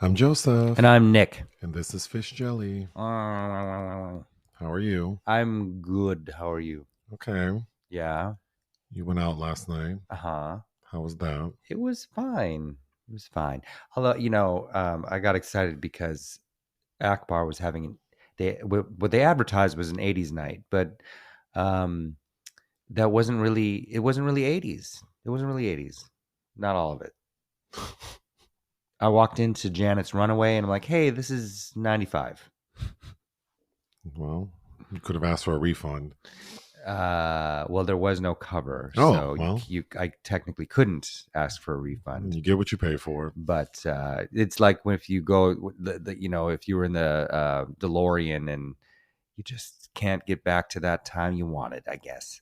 I'm Joseph, And I'm Nick. and this is Fish Jelly. I'm How are you? good. How are you? Okay. Yeah. You went out last night. Uh-huh. How was that? It was fine. It was fine. Although, I got excited because Akbar was having what they advertised was an 80s night, but um that wasn't really it wasn't really 80s. It wasn't really 80s. Not all of it. I walked into Janet's Runaway and I'm like, "Hey, this is 95." Well, you could have asked for a refund. Well, there was no cover, Oh, so well, I technically couldn't ask for a refund. you get what you pay for. But it's like if you go, if you were in the DeLorean and you just can't get back to that time you wanted, I guess.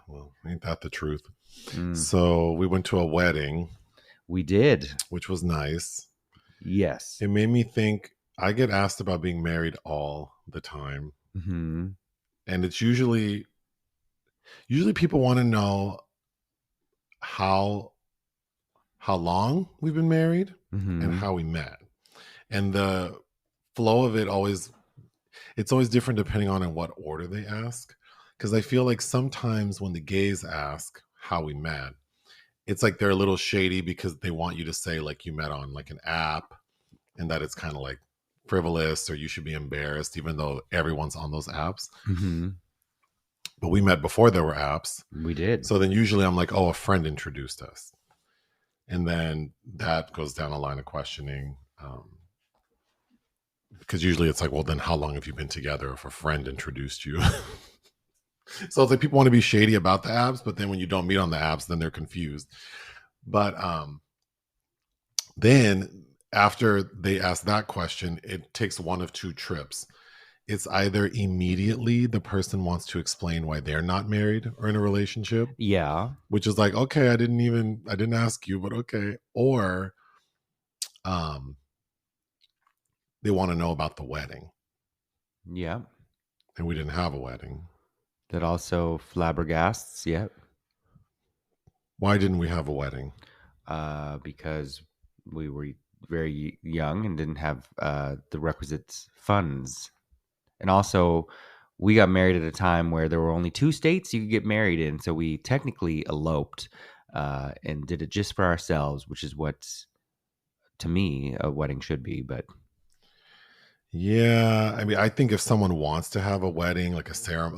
Well, ain't that the truth? Mm, So we went to a wedding, we did. which was nice. Yes. It made me think. I get asked about being married all the time, Hmm. and it's usually people want to know how long we've been married and Hmm. how we met. And the flow of it's always different depending on in what order they ask. Because I feel like sometimes when the gays ask how we met, it's like they're a little shady because they want you to say like you met on like an app and that it's kind of like frivolous or you should be embarrassed, even though everyone's on those apps. Hmm. But we met before there were apps. We did. So then usually I'm like, oh, a friend introduced us. And then that goes down a line of questioning. Because usually it's like, well, then how long have you been together if a friend introduced you? So it's like people want to be shady about the apps, but then when you don't meet on the apps, then they're confused. But then after they ask that question, it takes one of two trips. It's either immediately the person wants to explain why they're not married or in a relationship, Yeah. which is like, okay, I didn't ask you, but okay. Or um they want to know about the wedding. Yeah. And we didn't have a wedding. That also flabbergasts. Yeah. Why didn't we have a wedding? Because we were very young and didn't have the requisite funds. And also, we got married at a time where there were only 2 states you could get married in. So we technically eloped and did it just for ourselves, which is what, to me, a wedding should be. But Yeah, I mean, I think if someone wants to have a wedding, like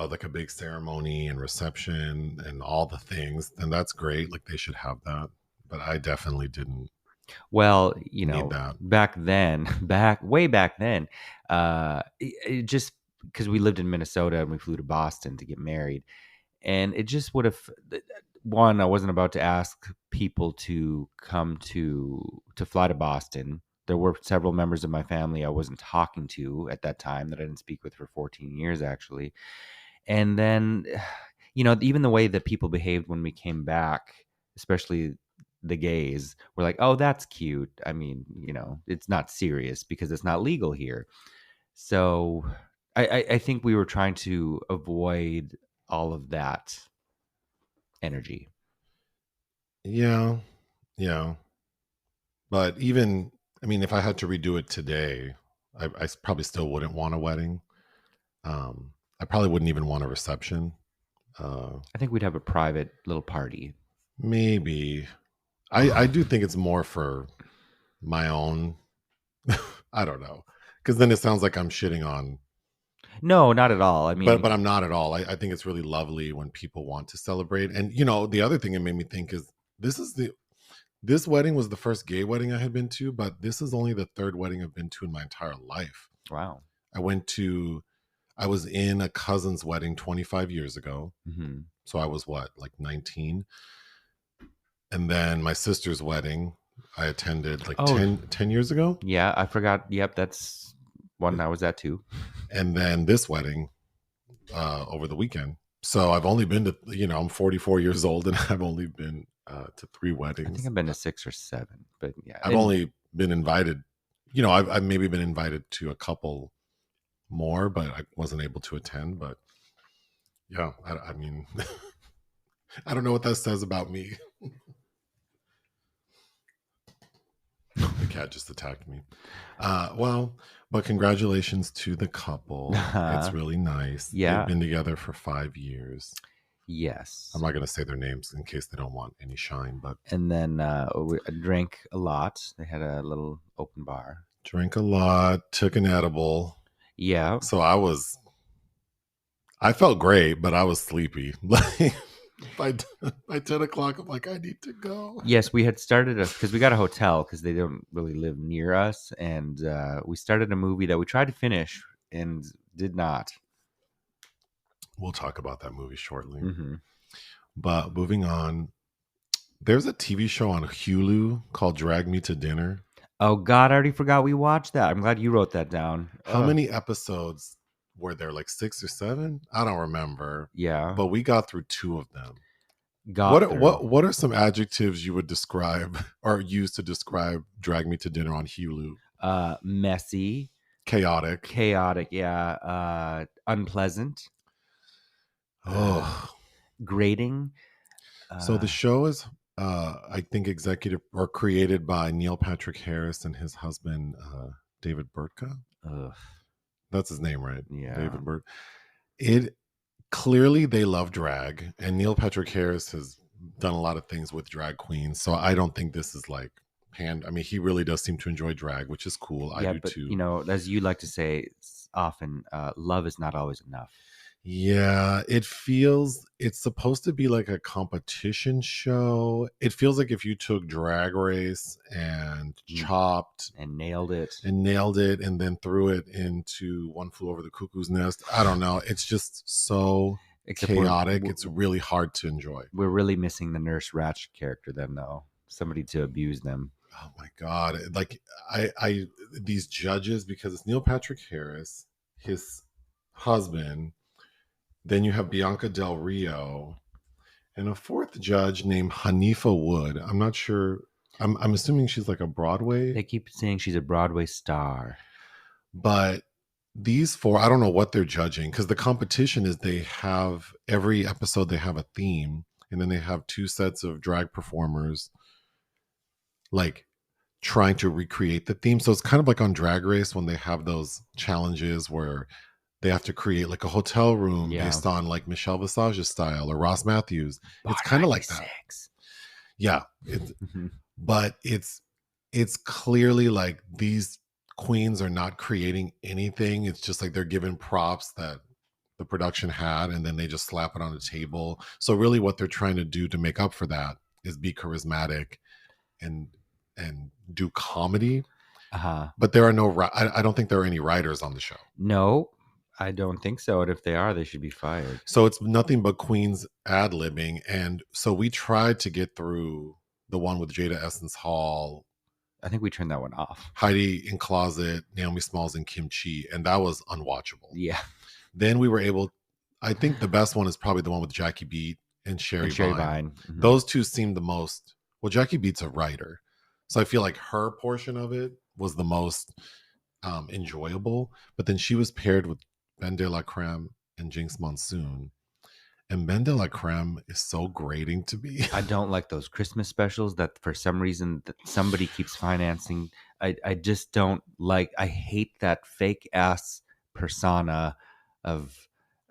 like a big ceremony and reception and all the things, then that's great. Like they should have that. But I definitely didn't well, need that. back then, way back then, it just because we lived in Minnesota and we flew to Boston to get married, and it just would have one. I wasn't about to ask people to come to fly to Boston. There were several members of my family I wasn't talking to at that time that I didn't speak with for 14 years actually. And then even the way that people behaved when we came back, especially the gays, were like, "Oh, that's cute." I mean, it's not serious because it's not legal here. So I think we were trying to avoid all of that energy. Yeah, yeah. But even, I mean, if I had to redo it today, probably still wouldn't want a wedding. I probably wouldn't even want a reception. I think we'd have a private little party. Maybe. I do think it's more for my own. I don't know. Because then it sounds like I'm shitting on. No, not at all. I But mean, I'm not at all. I think it's really lovely when people want to celebrate. And the other thing it made me think is this wedding was the first gay wedding I had been to, but this is only the third wedding I've been to in my entire life. wow. I was in a cousin's wedding 25 years ago. Hmm. So I was what, like 19? And then my sister's wedding I attended like Oh, 10 years ago. yeah, I forgot. Yep, that's one I was at too. And then this wedding over the weekend. So I've only been to, I'm 44 years old and I've only been to 3 I think weddings. I've been to 6 or 7, but yeah. I've only been invited, I've maybe been invited to a couple more, but I wasn't able to attend. But yeah, I mean, I don't know what that says about me. I cat just attacked me. Well, but congratulations to the couple. It's really nice. They've Yeah. been together for 5 years. I'm Yes. not going to say their names in case they don't want any shine, but And then we drank a lot. They had a little open bar. drank a lot, took an edible. Yeah. So I felt great, but I was sleepy. Like by 10 o'clock, I'm like, I need to go. Yes, we had started us because we got a hotel because they don't really live near us, and we started a movie that we tried to finish and did not. We'll talk about that movie shortly. Mm-hmm. But moving on, there's a TV show on Hulu called Drag Me to Dinner. Oh God, I already forgot we watched that. I'm glad you wrote that down. How many episodes were there? Like 6 or 7? I don't remember. Yeah, But we got through 2 of them. got through. What are some adjectives you would describe or use to describe Drag Me to Dinner on Hulu? Messy, Chaotic. yeah, unpleasant, Oh. grating. So the show is I think executive or created by Neil Patrick Harris and his husband David Burtka. Ugh, That's his name, right? yeah. David Burt. It clearly they love drag, and Neil Patrick Harris has done a lot of things with drag queens. So I don't think this is like I mean, he really does seem to enjoy drag, which is cool. Yeah, I do but too. you know, as you like to say often, love is not always enough. Yeah, it's supposed to be like a competition show. It feels like if you took Drag Race and chopped and nailed it and then threw it into One Flew Over the Cuckoo's Nest. I don't know. It's just so chaotic. It's really hard to enjoy. We're really missing the Nurse Ratched character then, though. Somebody to abuse them. Oh my God. Like I these judges, because it's Neil Patrick Harris, his husband, then you have Bianca Del Rio, and a fourth judge named Hanifa Wood. I'm not sure. I'm assuming she's like a Broadway. They keep saying she's a Broadway star. But these four, I don't know what they're judging, because the competition is they have every episode they have a theme, and then they have 2 sets of drag performers like trying to recreate the theme. So it's kind of like on Drag Race when they have those challenges where they have to create like a hotel room based on like Michelle Visage's style or Ross Matthews. It's kind of like that. Yeah. But it's clearly like these queens are not creating anything. It's just like they're given props that the production had, and then they just slap it on the table. So really what they're trying to do to make up for that is be charismatic and do comedy. But there are I don't think there are any writers on the show. No, I don't think so. And if they are, they should be fired. So it's nothing but queens ad-libbing. And so we tried to get through the one with Jada Essence Hall. I think we turned that one off. Heidi in Closet, Naomi Smalls, and Kim Chi. And that was unwatchable. Yeah. Then we were able, I think the best one is probably the one with Jackie Beat and Sherry Vine. Mm-hmm. Those two seemed the most, well, Jackie Beat's a writer. So I feel like her portion of it was the most enjoyable. But then she was paired with Ben de la Creme and Jinx Monsoon. And Ben de la Creme is so grating to me. I don't like those Christmas specials that for some reason that somebody keeps financing. I just don't like, I hate that fake ass persona of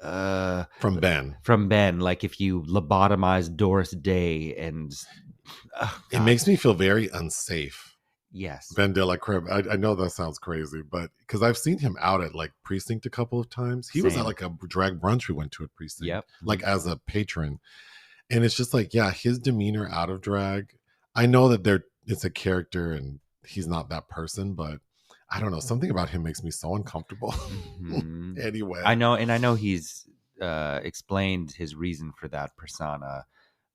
from Ben. Like if you lobotomize Doris Day and it makes me feel very unsafe. Yes. Ben de la Creme. I know that sounds crazy, but because I've seen him out at like Precinct a couple of times. He was at like a drag brunch we went to at Precinct. Yep. Like as a patron. And it's just like, yeah, his demeanor out of drag. I know that it's a character and he's not that person, but I don't know. Something about him makes me so uncomfortable. Mm-hmm. Anyway. I know he's explained his reason for that persona.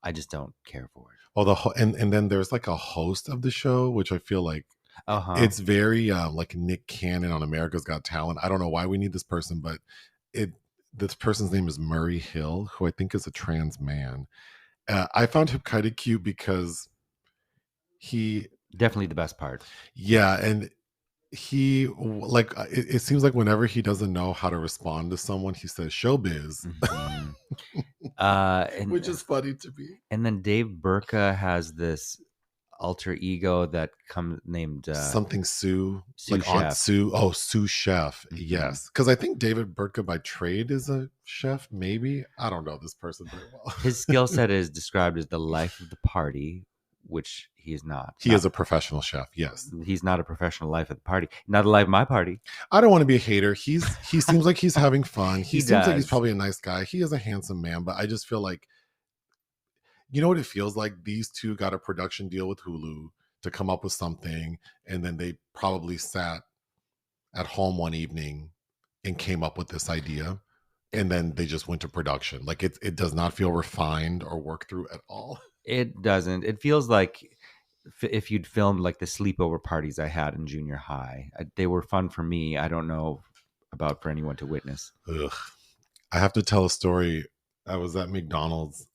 I just don't care for it. Oh, and then there's like a host of the show, which I feel like it's very like Nick Cannon on America's Got Talent. I don't know why we need this person, but this person's name is Murray Hill, who I think is a trans man. I found him kind of cute because he definitely the best part. Yeah, and he like it seems like whenever he doesn't know how to respond to someone, he says showbiz. Mm-hmm. Which is funny to me. And then Dave Burka has this alter ego that comes named Something Sue, sous like Aunt chef. Sue. Oh, sous chef. Hmm. Yes, because I think David Burtka by trade is a chef. Maybe I don't know this person very well. His skill set is described as the life of the party, which he is not. He is a professional chef. Yes, He's not a professional life at the party. Not the life of my party. I don't want to be a hater. He seems like he's having fun. He He seems like he's does. probably a nice guy. He is a handsome man, but I just feel like, you know what it feels like? These two got a production deal with Hulu to come up with something, and then they probably sat at home one evening and came up with this idea, and then they just went to production. Like it does not feel refined or worked through at all. It doesn't. It feels like if you'd filmed like the sleepover parties I had in junior high. They were fun for me. I don't know about for anyone to witness. Ugh. I have to tell a story. I was at McDonald's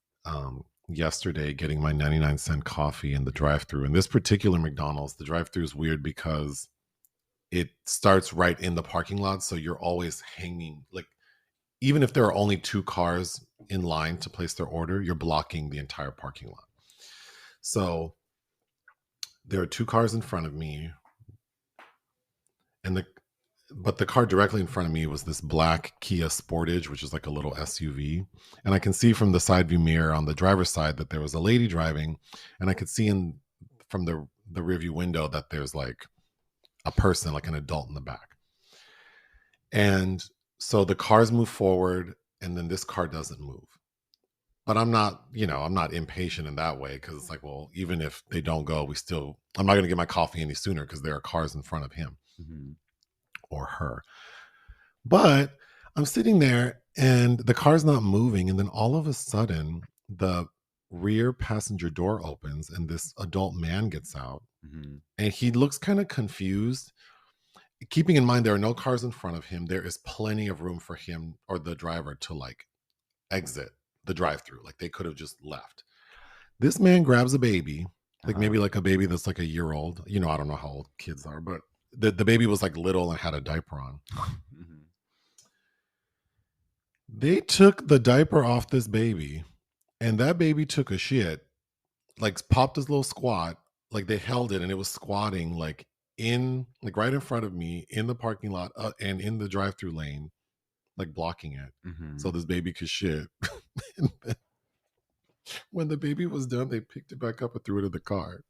yesterday getting my 99-cent coffee in the drive-through. And this particular McDonald's, the drive-through is weird because it starts right in the parking lot. So you're always hanging, like, even if there are only 2 cars in line to place their order, you're blocking the entire parking lot. So there are 2 cars in front of me, and the car directly in front of me was this black Kia Sportage, which is like a little SUV. And I can see from the side view mirror on the driver's side that there was a lady driving, and I could see from the rear view window that there's like a person, like an adult in the back. And so the cars move forward, and then this car doesn't move. But I'm not impatient in that way, because it's like, well, even if they don't go, I'm not going to get my coffee any sooner because there are cars in front of him or her. But I'm sitting there and the car's not moving. And then all of a sudden, the rear passenger door opens and this adult man gets out. And he looks kind of confused. Keeping in mind there are no cars in front of him, there is plenty of room for him or the driver to like exit the drive-through. Like they could have just left. This man grabs a baby, like maybe like a baby that's like a year old. You know, I don't know how old kids are, but the baby was like little and had a diaper on. They took the diaper off this baby, and that baby took a shit, like popped his little squat, like they held it and it was squatting like right in front of me in the parking lot and in the drive-through lane, like blocking it. So this baby could shit. When the baby was done, they picked it back up and threw it in the car.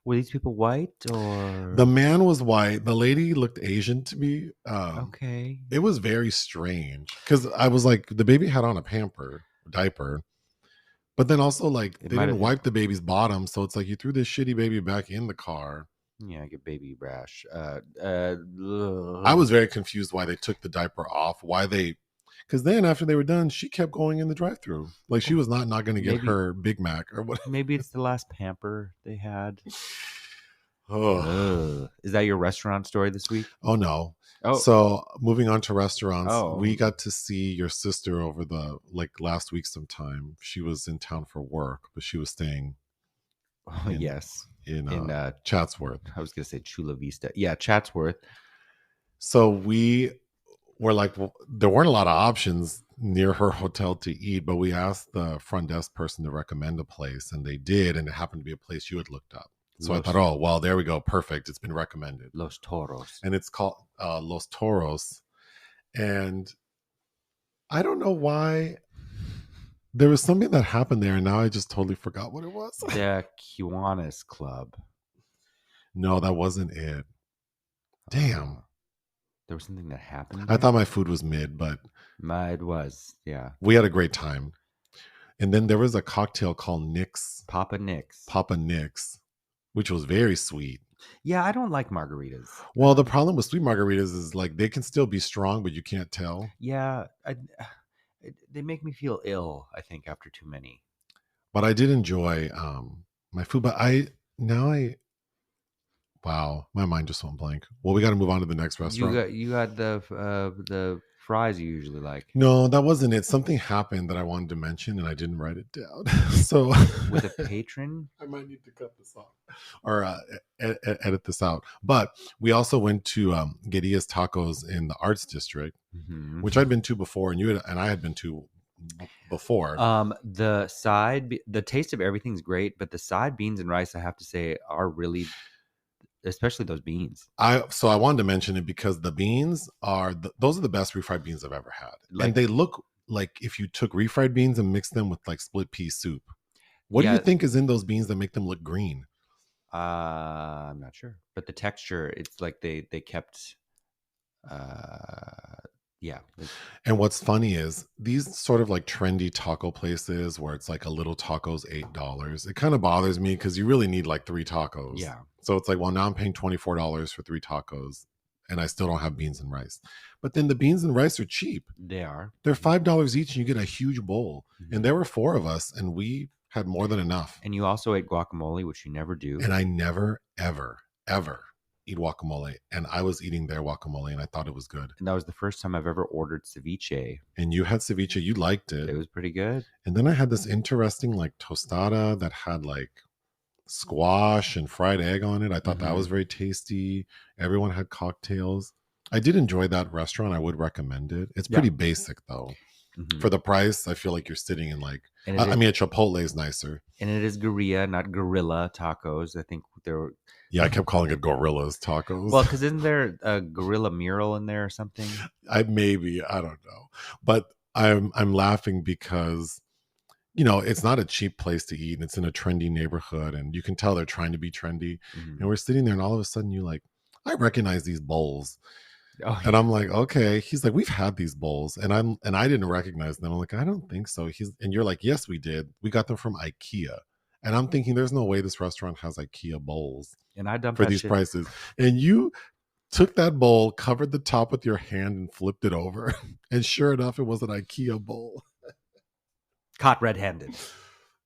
Were these people white or? The man was white. The lady looked Asian to me. Okay. It was very strange because I was like, the baby had on a diaper, but then also like they didn't wipe the baby's bottom. So it's like you threw this shitty baby back in the car. Yeah, I get baby rash. I was very confused why they took the diaper off. Because then after they were done, she kept going in the drive-thru. Like she was not going to get her Big Mac or what. Maybe it's the last pamper they had. Oh. Is that your restaurant story this week? Oh, no. Oh. So moving on to restaurants, we got to see your sister over the last week sometime. She was in town for work, but she was staying in Chatsworth. I was going to say Chula Vista. Yeah, Chatsworth. So we were like, well, there weren't a lot of options near her hotel to eat, but we asked the front desk person to recommend a place, and they did, and it happened to be a place you had looked up. So I thought, oh, well, there we go. Perfect. It's been recommended. Los Toros. And it's called Los Toros. And I don't know why. There was something that happened there, and now I just totally forgot what it was. The Kiwanis Club. No, that wasn't it. Damn. There was something that happened there? I thought my food was mid, but... It was, yeah. We had a great time. And then there was a cocktail called Nick's. Papa Nick's. Which was very sweet. Yeah, I don't like margaritas. Well, the problem with sweet margaritas is like they can still be strong, but you can't tell. Yeah, they make me feel ill, I think, after too many. But I did enjoy my food. But wow, my mind just went blank. Well, we got to move on to the next restaurant. You got the fries you usually like. No, that wasn't it. Something happened that I wanted to mention, and I didn't write it down. So with a patron, I might need to cut this off or edit this out. But we also went to Guerilla's Tacos in the Arts District, which I'd been to before, and I had been to before. The taste of everything's great, but the side beans and rice, I have to say, are really, especially those beans. I wanted to mention it because the beans are those are the best refried beans I've ever had, and Like, they look like if you took refried beans and mixed them with like split pea soup. What do you yeah, think is in those beans that make them look green? I'm not sure, but the texture, it's like they kept, uh, yeah, And what's funny is these sort of like trendy taco places where it's like a little taco's $8. It kind of bothers me because you really need like three tacos. yeah, So it's like, well, now I'm paying $24 for three tacos and I still don't have beans and rice. But then the beans and rice are cheap. they are. They're $5 each and you get a huge bowl. And Mhm. there were four of us and we had more than enough. And you also ate guacamole, which you never do. And I never, ever, ever eat guacamole. And I was eating their guacamole and I thought it was good. And that was the first time I've ever ordered ceviche. And you had ceviche, you liked it. It was pretty good. And then I had this interesting like tostada that had like squash and fried egg on it. I thought that was very tasty. Everyone had cocktails. I did enjoy that restaurant. I would recommend it. It's Yeah. pretty basic though. Mhm. For the price, I feel like you're sitting in like, And I mean, a Chipotle is nicer. and it is gorilla, not gorilla tacos. I think there were, Yeah, I kept calling it Gorillas tacos. well, because isn't there a gorilla mural in there or something? I don't know. But I'm laughing because it's not a cheap place to eat and it's in a trendy neighborhood and you can tell they're trying to be trendy. Mhm. And we're sitting there and all of a sudden you're like, I recognize these bowls. Oh, And I'm like, okay. He's like, we've had these bowls. And I didn't recognize them. I'm like, I don't think so. And you're like, yes, we did. We got them from IKEA. And I'm thinking there's no way this restaurant has IKEA bowls and I dumped for that these shit. prices. And you took that bowl, covered the top with your hand and flipped it over. And sure enough, it was an IKEA bowl. Caught red-handed.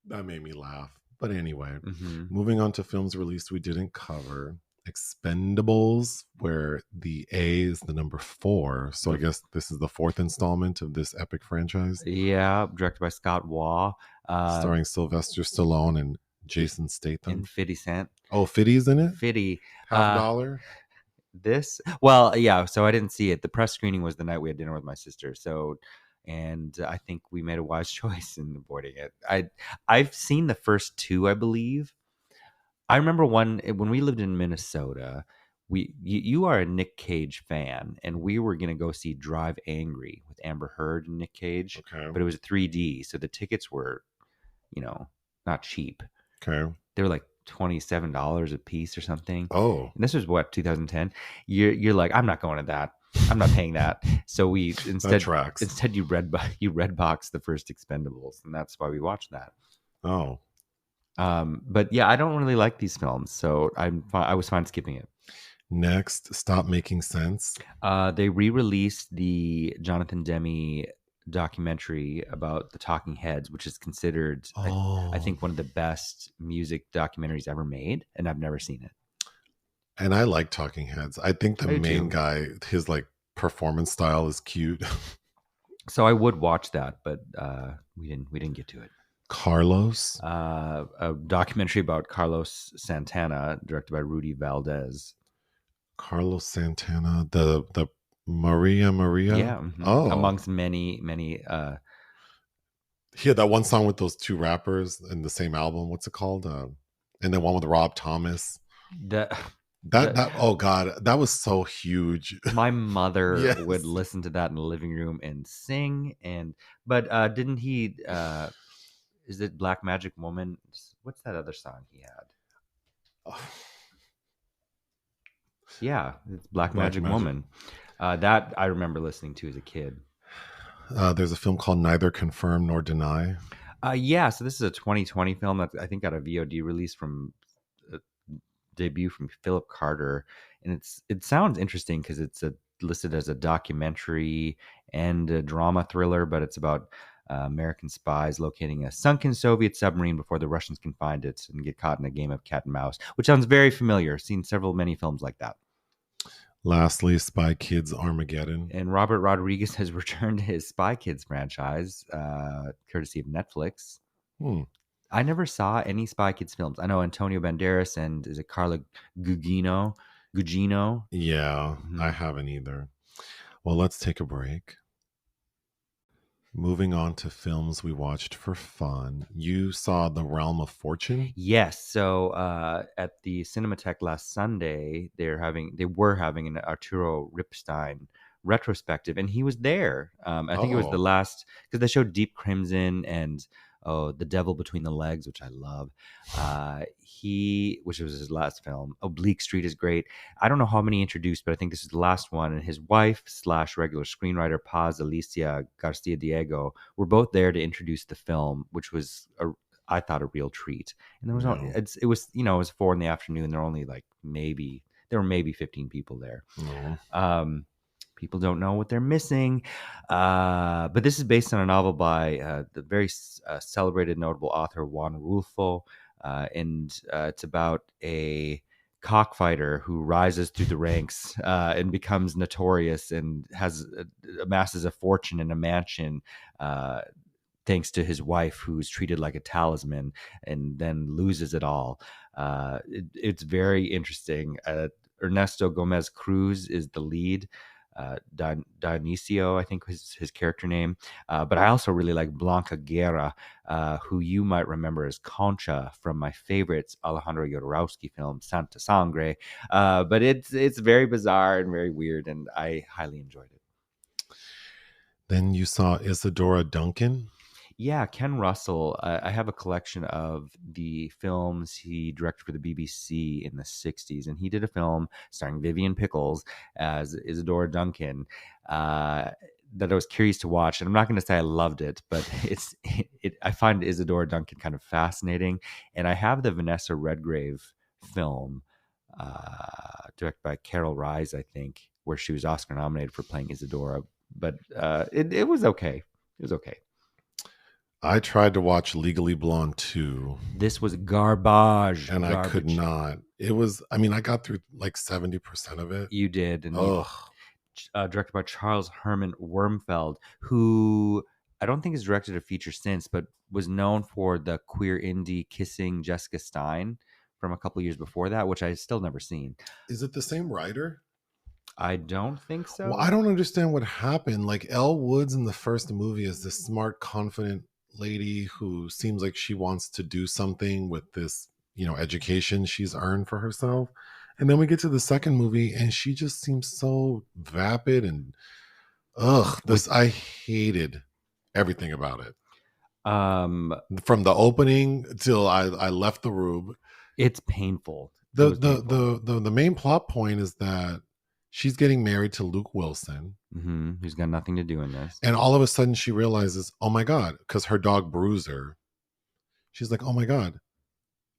That made me laugh. But anyway, Mm-hmm. moving on to films released we didn't cover. Expendables, where the A is the number 4. So I guess this is the 4th installment of this epic franchise. Yeah, directed by Scott Waugh. Starring Sylvester Stallone and Jason Statham. And 50 Cent. Oh, 50's in it? 50. $50? Well, yeah, so I didn't see it. The press screening was the night we had dinner with my sister. And I think we made a wise choice in avoiding it. I've seen the first 2, I believe. I remember when we lived in Minnesota, you are a Nick Cage fan, and we were going to go see Drive Angry with Amber Heard and Nick Cage, Okay. but it was 3D, so the tickets were, not cheap. Okay. They were like $27 a piece or something. Oh. And this was what, 2010? You're like, I'm not going to that. I'm not paying that. So we That tracks. instead you redboxed the first Expendables, and that's why we watched that. Oh. But yeah, I don't really like these films, so I was fine skipping it. Next, Stop Making Sense. They re-released the Jonathan Demme documentary about the Talking Heads, which is considered, I think, one of the best music documentaries ever made, and I've never seen it. And I like Talking Heads. I think the main guy, his like performance style is cute. So I would watch that, but we didn't get to it. Carlos, a documentary about Carlos Santana, directed by Rudy Valdez. Carlos Santana, the Maria. Yeah. Mm-hmm. Oh, amongst many. He had that one song with those 2 rappers in the same album. What's it called? And then one with Rob Thomas. Oh God, that was so huge. My mother Yes. would listen to that in the living room and sing. But didn't he? Is it Black Magic Woman? What's that other song he had? Yeah, it's Black Magic Woman. That I remember listening to as a kid. There's a film called Neither Confirm Nor Deny. Yeah, so this is a 2020 film that I think got a VOD release from a debut from Philip Carter, and it sounds interesting because it's listed as a documentary and a drama thriller, but it's about American spies locating a sunken Soviet submarine before the Russians can find it and get caught in a game of cat and mouse, which sounds very familiar. Seen many films like that. Lastly, Spy Kids Armageddon. And Robert Rodriguez has returned to his Spy Kids franchise, courtesy of Netflix. I never saw any Spy Kids films. I know Antonio Banderas and is it Carla Gugino? Yeah, I haven't either. Well, let's take a break. Moving on to films we watched for fun. You saw The Realm of Fortune? Yes. So at the Cinematheque last Sunday, they were having an Arturo Ripstein retrospective, and he was there. I think it was the Oh, last because they showed Deep Crimson and The Devil Between the Legs, which I love. Which was his last film. Oblique Street is great. I don't know how many he introduced, but I think this is the last one. And his wife slash regular screenwriter Paz Alicia Garcia Diego were both there to introduce the film, which was I thought a real treat. And there was yeah. it was it was 4 in the afternoon. There were only there were maybe 15 people there. No. People don't know what they're missing. But this is based on a novel by the very celebrated, notable author Juan Rulfo, and it's about a cockfighter who rises through the ranks and becomes notorious and amasses a fortune in a mansion. Thanks to his wife, who's treated like a talisman, and then loses it all. It's very interesting. Ernesto Gomez Cruz is the lead. Dionisio, I think was his character name. But I also really like Blanca Guerra, who you might remember as Concha from my favorite Alejandro Jodorowsky film, Santa Sangre. But it's very bizarre and very weird, and I highly enjoyed it. Then you saw Isadora Duncan? Yeah, Ken Russell. I have a collection of the films he directed for the BBC in the 60s, and he did a film starring Vivian Pickles as Isadora Duncan that I was curious to watch. And I'm not going to say I loved it, but I find Isadora Duncan kind of fascinating. And I have the Vanessa Redgrave film directed by Carol Rise, I think, where she was Oscar nominated for playing Isadora. But it was okay. It was okay. I tried to watch Legally Blonde 2, This was garbage. and I could Garbage. not. It was, I mean, I got through like 70% of it. You did, and Ugh. directed by Charles Herman Wormfeld, who I don't think has directed a feature since, but was known for the queer indie Kissing Jessica Stein from a couple years before that, which I still never seen. Is it the same writer? I don't think so. Well, I don't understand what happened. Like, Elle Woods in the first movie is this smart, confident lady who seems like she wants to do something with this, education she's earned for herself. And then we get to the second movie and she just seems so vapid and With I hated everything about it. um, From the opening till I left the room. it's painful. It The was the painful. the main plot point is that she's getting married to Luke Wilson. Who's got nothing to do in this. And all of a sudden she realizes, oh my God, because her dog Bruiser, she's like, oh my God,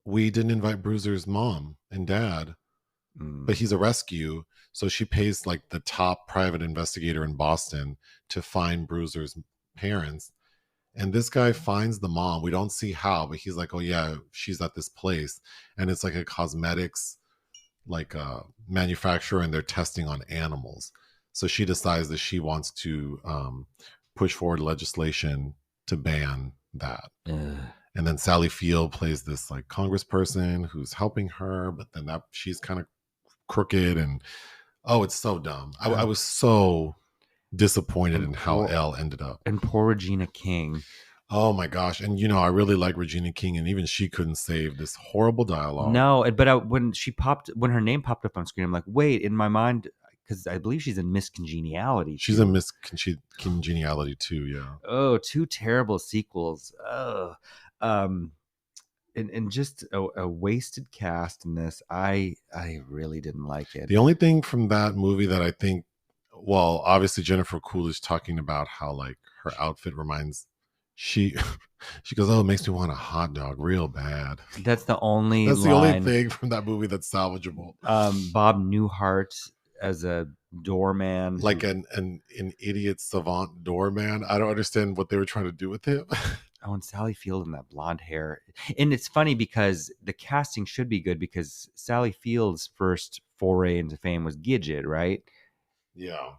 we didn't invite Bruiser's mom and dad, but he's a rescue. So she pays like the top private investigator in Boston to find Bruiser's parents. And this guy finds the mom. We don't see how, but he's like, oh yeah, she's at this place. And it's like a cosmetics like a manufacturer, and they're testing on animals. So she decides that she wants to push forward legislation to ban that. Ugh. And then Sally Field plays this like congressperson who's helping her, but then that she's kind of crooked, and it's so dumb. I was so disappointed in how Elle ended up. And poor Regina King. Oh my gosh. And I really like Regina King, and even she couldn't save this horrible dialogue. No, but when her name popped up on screen, I'm like, wait, in my mind, because I believe she's in Miss Congeniality. She's in Miss Congeniality too, yeah. Oh, two terrible sequels. Oh, and just a wasted cast in this. I really didn't like it. The only thing from that movie that I think, well, obviously Jennifer Coolidge talking about how like her outfit reminds she goes, oh, it makes me want a hot dog real bad. That's the only That's the line. only thing from that movie that's salvageable. Bob Newhart as a doorman, like an idiot savant doorman. I don't understand what they were trying to do with him. Oh, and Sally Field in that blonde hair. And it's funny because the casting should be good because Sally Field's first foray into fame was Gidget, right? Yeah.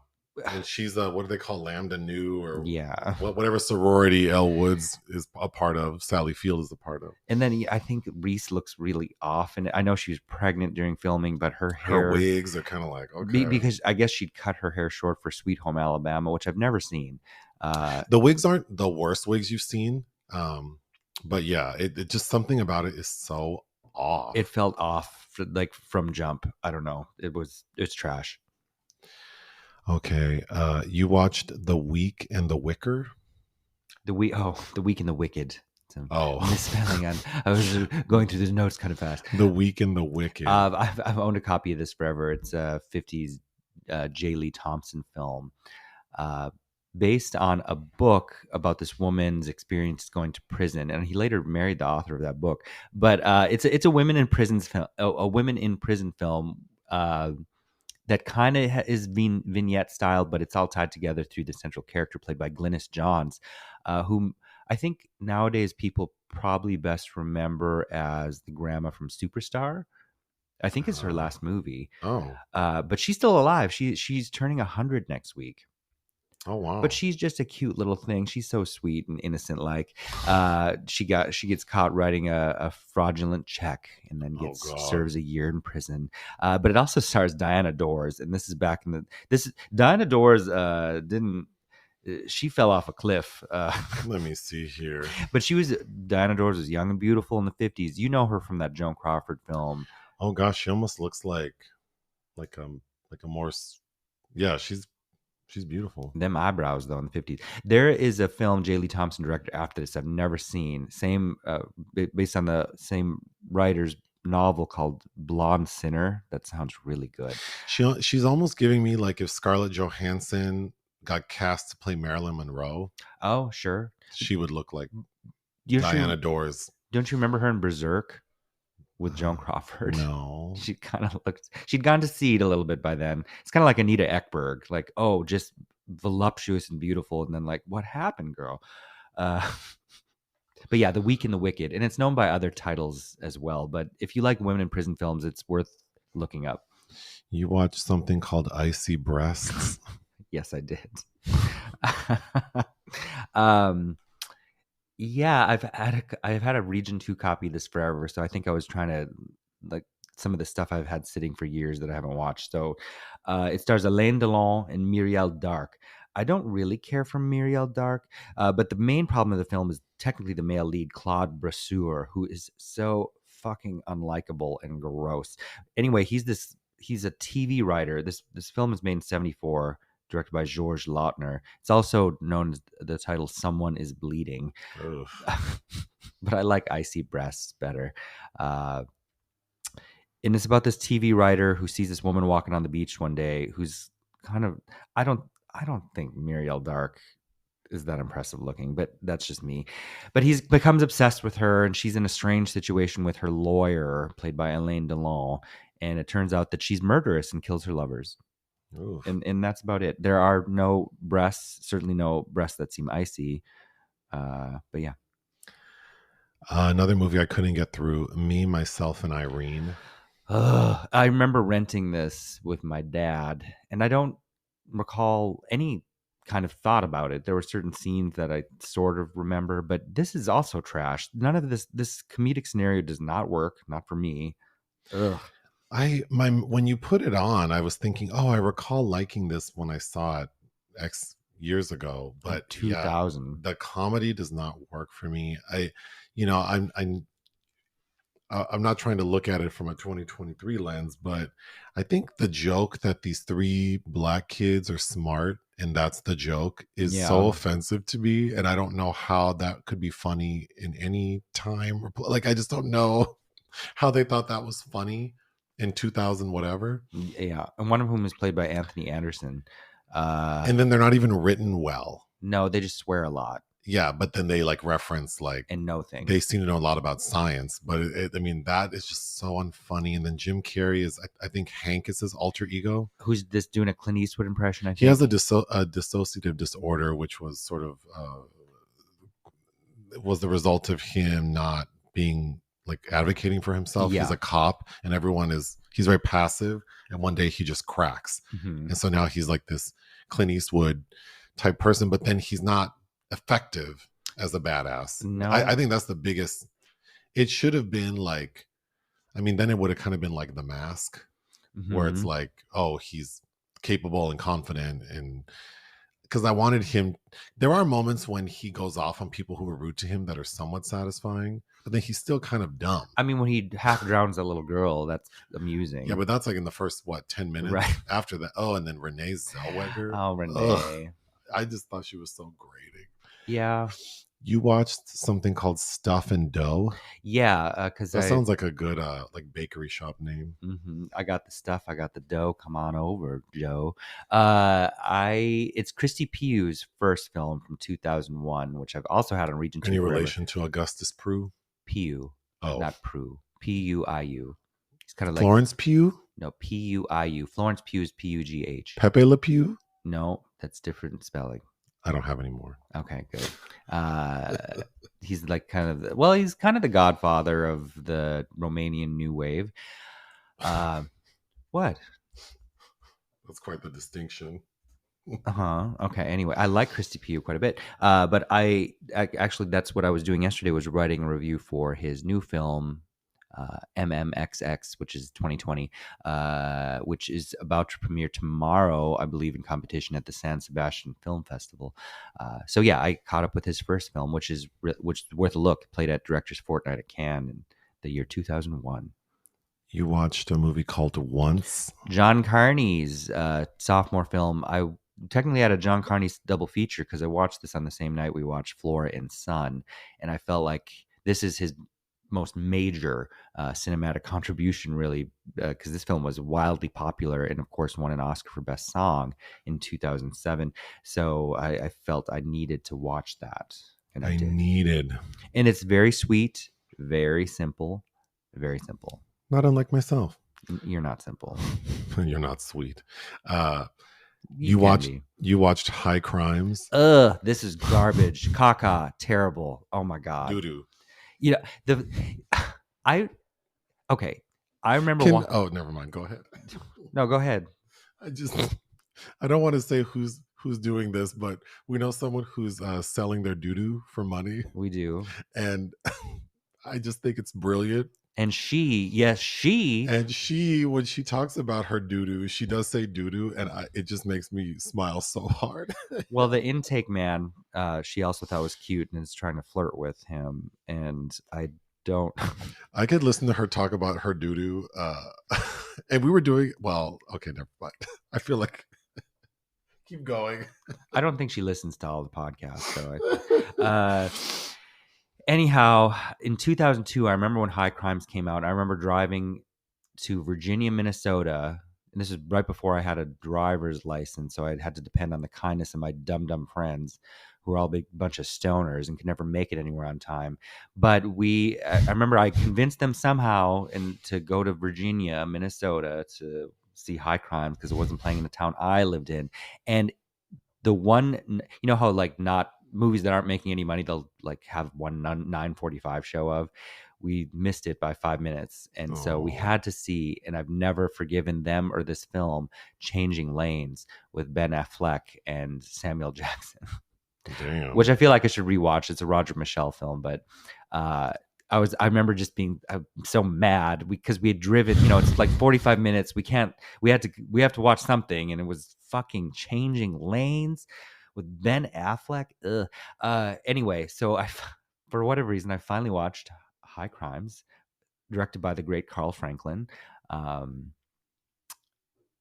And she's what do they call Lambda Nu, or yeah, whatever sorority Elle Woods is a part of, Sally Field is a part of. And then I think Reese looks really off, and I know she was pregnant during filming, but her hair, wigs are kind of like, okay, because I guess she'd cut her hair short for Sweet Home Alabama, which I've never seen. The wigs aren't the worst wigs you've seen, but yeah, it just something about it is so It off. felt off like from jump. I don't know. It's trash. Okay, you watched The Week and The Wicker? The Week in the Wicked. Some Oh, misspelling on. I was going through the notes kind of fast. The Week and The Wicked. I've owned a copy of this forever. It's a '50s J. Lee Thompson film, uh, based on a book about this woman's experience going to prison, and he later married the author of that book. But it's a women in prisons film, a women in prison film. That kind of is vignette style, but it's all tied together through the central character played by Glynis Johns, whom I think nowadays people probably best remember as the grandma from Superstar. I think it's her Uh, last movie, oh, but she's still alive. She's turning 100 next week. oh But wow. she's just a cute little thing. She's so sweet and innocent. Like she gets caught writing a fraudulent check and then Oh gets God. serves a year in prison. But it also stars Diana Dors, and this is back in the this Diana Dors didn't she fell off a cliff. Let me see here. But Diana Dors was young and beautiful in the '50s. You know her from that Joan Crawford film. Oh gosh, she almost looks like like a more yeah, she's beautiful. Them eyebrows though in the '50s. There is a film J. Lee Thompson directed after this I've never seen. Same based on the same writer's novel called Blonde Sinner. That sounds really good. She's almost giving me like if Scarlett Johansson got cast to play Marilyn Monroe, Oh, sure. she would look like Don't Diana you Dors. don't you remember her in Berserk with Joan Uh, Crawford? no. She kind of looked. She'd gone to seed a little bit by then. It's kind of like Anita Ekberg, like oh, just voluptuous and beautiful, and then like what happened, girl? Uh, But yeah, The Weak and the Wicked, and it's known by other titles as well. But if you like women in prison films, it's worth looking up. You watched something called Icy Breasts? Yes, I did. um, yeah, I've had a Region 2 copy of this forever, so I think I was trying to like some of the stuff I've had sitting for years that I haven't watched. So it stars Alain Delon and Muriel Dark. I don't really care for Muriel Dark, but the main problem of the film is technically the male lead, Claude Brasseur, who is so fucking unlikable and gross. Anyway, he's a TV writer. This film is made in '74, directed by Georges Lautner. It's also known as the title "Someone Is Bleeding." Ugh. But I like Icy Breasts better. Uh, and it's about this TV writer who sees this woman walking on the beach one day who's kind of I don't I don't think Muriel Dark is that impressive looking, but that's just me. But he becomes obsessed with her, and she's in a strange situation with her lawyer, played by Alain Delon. And it turns out that she's murderous and kills her lovers. Oof. And that's about it. There are no breasts, certainly no breasts that seem icy. But yeah. Another movie I couldn't get through, Me, Myself, and Irene. I remember renting this with my dad, and I don't recall any kind of thought about it. There were certain scenes that I sort of remember, but this is also trash. None of this comedic scenario does not work, not for me. Ugh. When you put it on, I was thinking, oh, I recall liking this when I saw it X years ago. Like But yeah, 2000. the comedy does not work for me. You know, I'm not trying to look at it from a 2023 lens, but I think the joke that these three black kids are smart and that's the joke is so Yeah. offensive to me. And I don't know how that could be funny in any time. Like, I just don't know how they thought that was funny in 2000, whatever. Yeah. And one of whom is played by Anthony Anderson. And then they're not even written well. No, they just swear a lot Yeah. But then they like reference, like, and know they things. seem to know a lot about science, but I mean, that is just so unfunny. And then Jim Carrey is, I think Hank is his alter ego. Who's this doing a Clint Eastwood impression, I He has think? a dissociative disorder, which was sort of was the result of him not being like advocating for himself. Yeah. He's a cop, and he's very passive. And one day he just cracks, Mhm. and so now he's like this Clint Eastwood type person, but then he's not effective as a badass. No. I think that's the biggest. It should have been like, I mean, then it would have kind of been like The Mask, where it's Mhm. like, oh, he's capable and confident and because I wanted him. There are moments when he goes off on people who were rude to him that are somewhat satisfying, but then he's still kind of dumb. I mean, when he half drowns that little girl, that's Yeah, amusing. but that's like in the first 10 minutes. Right. After that, oh, and then Renee Zellweger. Oh, Ugh, Renee. I just thought she was so grating. Yeah. You watched something called Stuff and Dough. Yeah, because That sounds like a good like bakery shop name. I got the stuff, I got the dough. Come on over, Joe. It's Christy Pugh's first film from 2001, which I've also had on Region Any 2 forever. relation to Augustus Pugh? Pugh, Oh, not Prue. Puiu. It's kind of like Florence Pugh? no Puiu. Florence Pugh is Pugh. Pepe Le Pew? No, that's different spelling. I don't have any more. Okay, good. He's like he's kind of the godfather of the Romanian New Wave. What? That's quite the distinction. Okay. Anyway, I like Christy Pugh quite a bit. But I actually, that's what I was doing yesterday, was writing a review for his new film, MMXX, which is 2020, which is about to premiere tomorrow, I believe, in competition at the San Sebastian Film Festival. So yeah, I caught up with his first film, which is worth a look. It played at Directors Fortnight at Cannes in the year 2001. You watched a movie called Once? John Carney's sophomore film. I technically had a John Carney double feature because I watched this on the same night we watched Flora and Son, and I felt like this is his most major cinematic contribution, really, because this film was wildly popular and, of course, won an Oscar for Best Song in 2007. So I felt I needed to watch that, and I did. And it's very sweet, very simple, very simple. Not unlike myself. You're not simple. You're not sweet. You watched High Crimes? This is garbage. Caca, terrible. Oh my god. Doo-doo. You know, I remember oh, never mind. Go ahead. No, go ahead. I don't want to say who's doing this, but we know someone who's selling their doo-doo for money. We do. And I just think it's brilliant. And she, when she talks about her doo-doo, she does say doo-doo, and it just makes me smile so hard. Well, the intake man, she also thought was cute and is trying to flirt with him, and I don't. I could listen to her talk about her doo-doo, and we were doing well. Okay, never mind. I feel like keep going. I don't think she listens to all the podcasts, so. Anyhow, in 2002, I remember when High Crimes came out. I remember driving to Virginia, Minnesota, and this is right before I had a driver's license, so I had to depend on the kindness of my dumb friends, who were all a big bunch of stoners and could never make it anywhere on time. But I remember I convinced them somehow to go to Virginia, Minnesota to see High Crimes because it wasn't playing in the town I lived in. And the one, you know how like not movies that aren't making any money, they'll like have one 9:45 show of. We missed it by 5 minutes, and so we had to see, and I've never forgiven them or this film, Changing Lanes with Ben Affleck and Samuel Jackson. Damn. Which I feel like I should rewatch. It's a Roger Michelle film, but I remember just being so mad because we had driven, it's like 45 minutes. We have to watch something, and it was fucking Changing Lanes with Ben Affleck. Anyway, so for whatever reason, I finally watched High Crimes, directed by the great Carl Franklin. I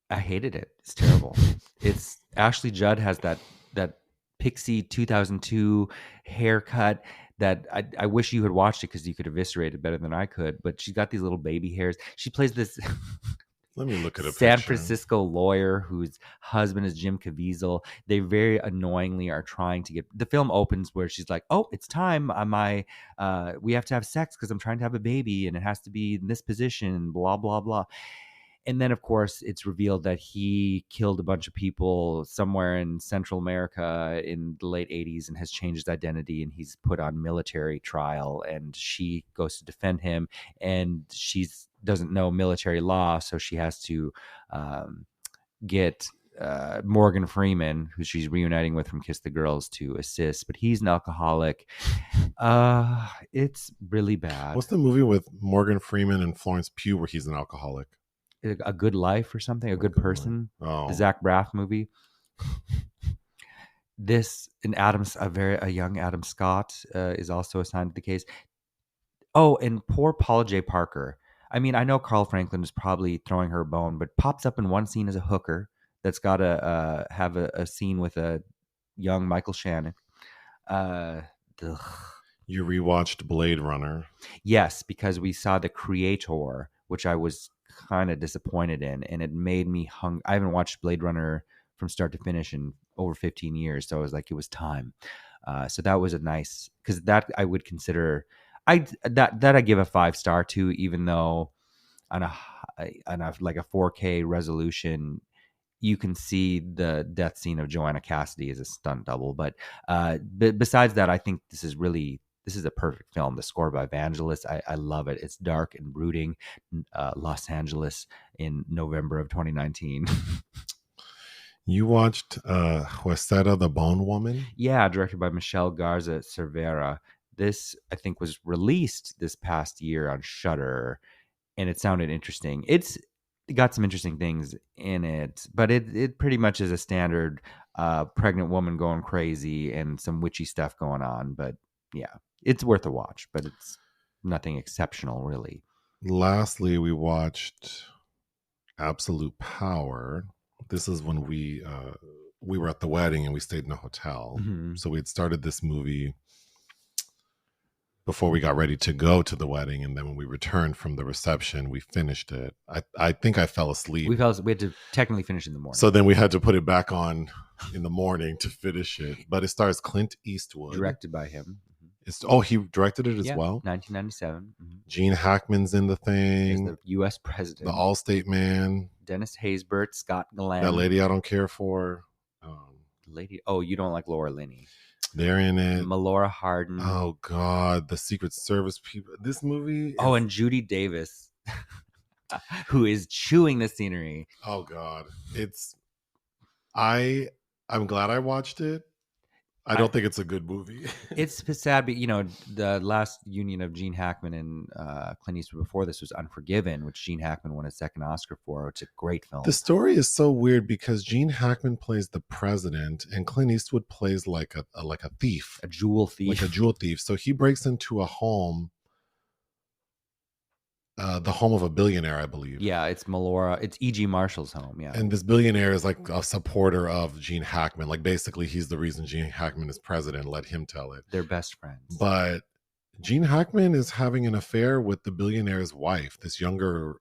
hated it. It's terrible. It's Ashley Judd has that pixie 2002 haircut that I wish you had watched it because you could eviscerate it better than I could. But she's got these little baby hairs. She plays this. Let me look at a San picture. Francisco lawyer whose husband is Jim Caviezel. They very annoyingly are trying to get. The film opens where she's like, "Oh, it's time. We have to have sex because I'm trying to have a baby, and it has to be in this position." Blah blah blah. And then, of course, it's revealed that he killed a bunch of people somewhere in Central America in the late 80s and has changed his identity, and he's put on military trial, and she goes to defend him, and she doesn't know military law, so she has to get Morgan Freeman, who she's reuniting with from Kiss the Girls, to assist, but he's an alcoholic. It's really bad. What's the movie with Morgan Freeman and Florence Pugh where he's an alcoholic? A Good Life or something, A Good Person, the Zach Braff movie. this and Adams, a young Adam Scott is also assigned to the case. Oh, and poor Paula J. Parker. I mean, I know Carl Franklin is probably throwing her a bone, but pops up in one scene as a hooker that's got to have a scene with a young Michael Shannon. Uh, ugh. You rewatched Blade Runner. Yes, because we saw The Creator, which I was kind of disappointed in, and it made me I haven't watched Blade Runner from start to finish in over 15 years, so I was like, it was time. So that was a nice, because that I would consider, that I give a 5-star to, even though on a like a 4K resolution, you can see the death scene of Joanna Cassidy as a stunt double. But besides that, I think this is a perfect film. The score by Vangelis, I love it. It's dark and brooding. Los Angeles in November of 2019. You watched Huesera the Bone Woman? Yeah, directed by Michelle Garza Cervera. This, I think, was released this past year on Shudder, and it sounded interesting. It's got some interesting things in it, but it pretty much is a standard pregnant woman going crazy and some witchy stuff going on. But yeah, it's worth a watch, but it's nothing exceptional, really. Lastly, we watched Absolute Power. This is when we were at the wedding and we stayed in a hotel. Mm-hmm. So we had started this movie before we got ready to go to the wedding, and then when we returned from the reception, we finished it. I think I fell asleep. We had to technically finish in the morning. So then we had to put it back on in the morning to finish it. But it stars Clint Eastwood. Directed by him. He directed it as well? 1997. Mm-hmm. Gene Hackman's in the thing. There's the U.S. president. The Allstate man. Dennis Haysbert, Scott Glenn. That lady I don't care for. You don't like Laura Linney. They're in it. Melora Hardin. Oh, God. The Secret Service people. This movie. And Judy Davis, who is chewing the scenery. Oh, God. I'm glad I watched it. I don't think it's a good movie. It's sad, but the last union of Gene Hackman and Clint Eastwood before this was Unforgiven, which Gene Hackman won a second Oscar for. It's a great film. The story is so weird because Gene Hackman plays the president and Clint Eastwood plays like a thief, a jewel thief, like a jewel thief. So he breaks into a home. The home of a billionaire, I believe. Yeah, it's E.G. Marshall's home, yeah. And this billionaire is like a supporter of Gene Hackman. Like, basically, he's the reason Gene Hackman is president. Let him tell it. They're best friends. But Gene Hackman is having an affair with the billionaire's wife, this younger